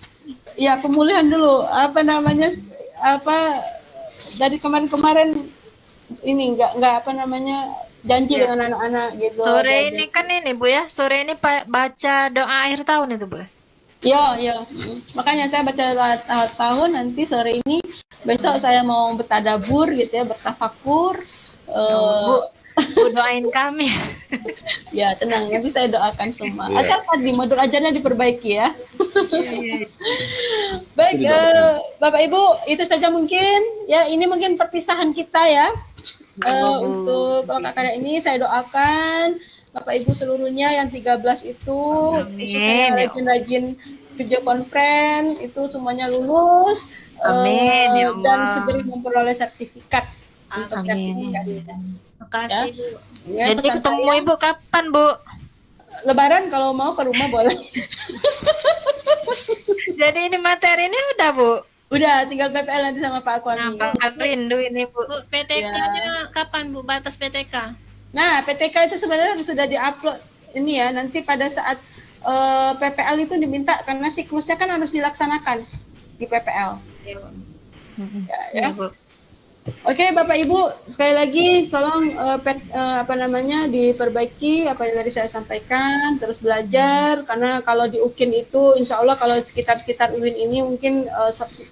[SPEAKER 5] Ya, pemulihan dulu. Dari kemarin ini enggak janji
[SPEAKER 2] Ya.
[SPEAKER 5] dengan anak-anak gitu.
[SPEAKER 2] Sore ini kan ini Bu ya, sore ini baca doa akhir tahun itu Bu.
[SPEAKER 5] Ya. Makanya saya baca tahun nanti sore ini. Besok saya mau bertadabur gitu ya, bertafakur.
[SPEAKER 2] Bu doain kami.
[SPEAKER 5] Ya tenang, nanti saya doakan semua.
[SPEAKER 3] Iya.
[SPEAKER 5] Asal tadi modul ajarnya diperbaiki ya.
[SPEAKER 2] Iya.
[SPEAKER 5] Baik, Bapak Ibu, itu saja mungkin. Ya, ini mungkin perpisahan kita ya. Untuk kalau kakak ini saya doakan Bapak Ibu seluruhnya yang 13 itu
[SPEAKER 2] Amin.
[SPEAKER 5] rajin-rajin video conference itu semuanya lulus.
[SPEAKER 2] Amin, ya Allah.
[SPEAKER 5] Dan segera memperoleh sertifikat untuk
[SPEAKER 2] Amin.
[SPEAKER 5] sertifikasinya.
[SPEAKER 4] Makasih Bu.
[SPEAKER 5] Ya,
[SPEAKER 2] Jadi
[SPEAKER 5] pesan
[SPEAKER 2] ketemu
[SPEAKER 5] saya,
[SPEAKER 2] Ibu kapan Bu?
[SPEAKER 5] Lebaran kalau mau ke rumah boleh.
[SPEAKER 2] Jadi ini materi ini udah Bu.
[SPEAKER 5] Udah, tinggal PPL nanti sama Pak Akwami.
[SPEAKER 2] Nampakkan rindu ini Bu.
[SPEAKER 4] Bu, PTK-nya kapan Bu batas PTK?
[SPEAKER 5] Nah, PTK itu sebenarnya sudah diupload ini ya. Nanti pada saat PPL itu diminta karena siklusnya kan harus dilaksanakan di PPL. Ya.
[SPEAKER 2] Bu.
[SPEAKER 5] Oke, Bapak Ibu, sekali lagi tolong diperbaiki apa yang tadi saya sampaikan, terus belajar karena kalau di UKIN itu insya Allah kalau sekitar UIN ini mungkin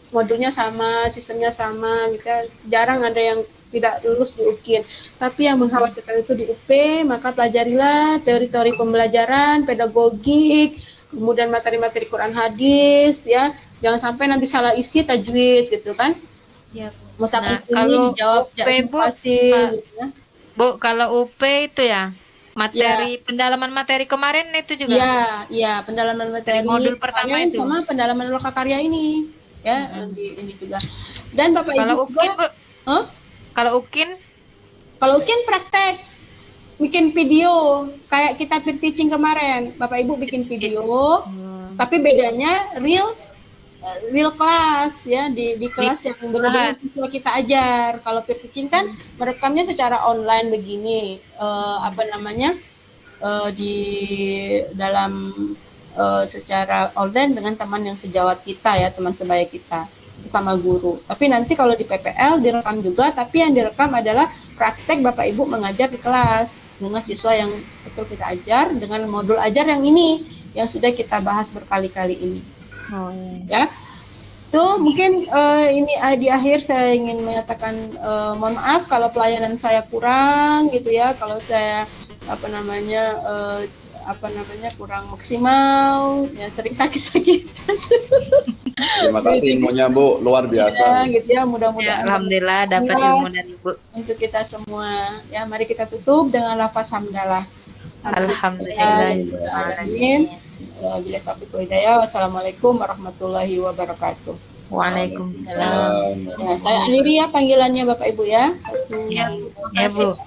[SPEAKER 5] modulnya sama, sistemnya sama gitu ya. Jarang ada yang tidak lulus di UKIN. Tapi yang mengkhawatirkan itu di UP, maka pelajarilah teori-teori pembelajaran, pedagogik, kemudian materi-materi Quran hadis ya. Jangan sampai nanti salah isi tajwid gitu kan.
[SPEAKER 4] Ya Bu.
[SPEAKER 5] Mustaqil ini
[SPEAKER 2] kalau
[SPEAKER 5] dijawab
[SPEAKER 2] UP, Bu,
[SPEAKER 5] pasti
[SPEAKER 2] Pak.
[SPEAKER 5] gitu ya.
[SPEAKER 2] Bu, kalau UP itu ya materi pendalaman materi kemarin itu juga.
[SPEAKER 5] Iya, pendalaman materi
[SPEAKER 2] Modul pertama
[SPEAKER 5] kemarin
[SPEAKER 2] itu.
[SPEAKER 5] sama pendalaman lokakarya ini ya ini juga. Dan Bapak
[SPEAKER 2] Kalau
[SPEAKER 5] Ibu
[SPEAKER 2] UKIN
[SPEAKER 5] juga,
[SPEAKER 2] Bu, kalau UKIN
[SPEAKER 5] kalau UKIN praktek bikin video kayak kita peer teaching kemarin. Bapak Ibu bikin video tapi bedanya real kelas ya di kelas yang benar-benar siswa kita ajar. Kalau peer teaching kan merekamnya secara online begini di dalam secara online dengan teman yang sejawat kita ya, teman sebaya kita sama guru. Tapi nanti kalau di PPL direkam juga, tapi yang direkam adalah praktek Bapak Ibu mengajar di kelas dengan siswa yang betul kita ajar dengan modul ajar yang ini yang sudah kita bahas berkali-kali ini.
[SPEAKER 2] Oh, iya.
[SPEAKER 5] Ya. Tuh mungkin ini di akhir saya ingin menyatakan mohon maaf kalau pelayanan saya kurang gitu ya, kalau saya kurang maksimal, ya sering sakit-sakit.
[SPEAKER 3] Terima kasih ilmunya Bu, luar biasa.
[SPEAKER 5] Ya, gitu ya, mudah-mudahan.
[SPEAKER 2] Alhamdulillah dapat ilmu dari Ibu.
[SPEAKER 5] Untuk kita semua, ya mari kita tutup dengan lafaz hamdalah.
[SPEAKER 2] Alhamdulillah.
[SPEAKER 5] Amin. Bila taufiq wal hidayah. Wassalamualaikum warahmatullahi wabarakatuh.
[SPEAKER 2] Waalaikumsalam.
[SPEAKER 5] Ya, saya akhiri ya panggilannya Bapak Ibu ya.
[SPEAKER 2] Ya, Bu.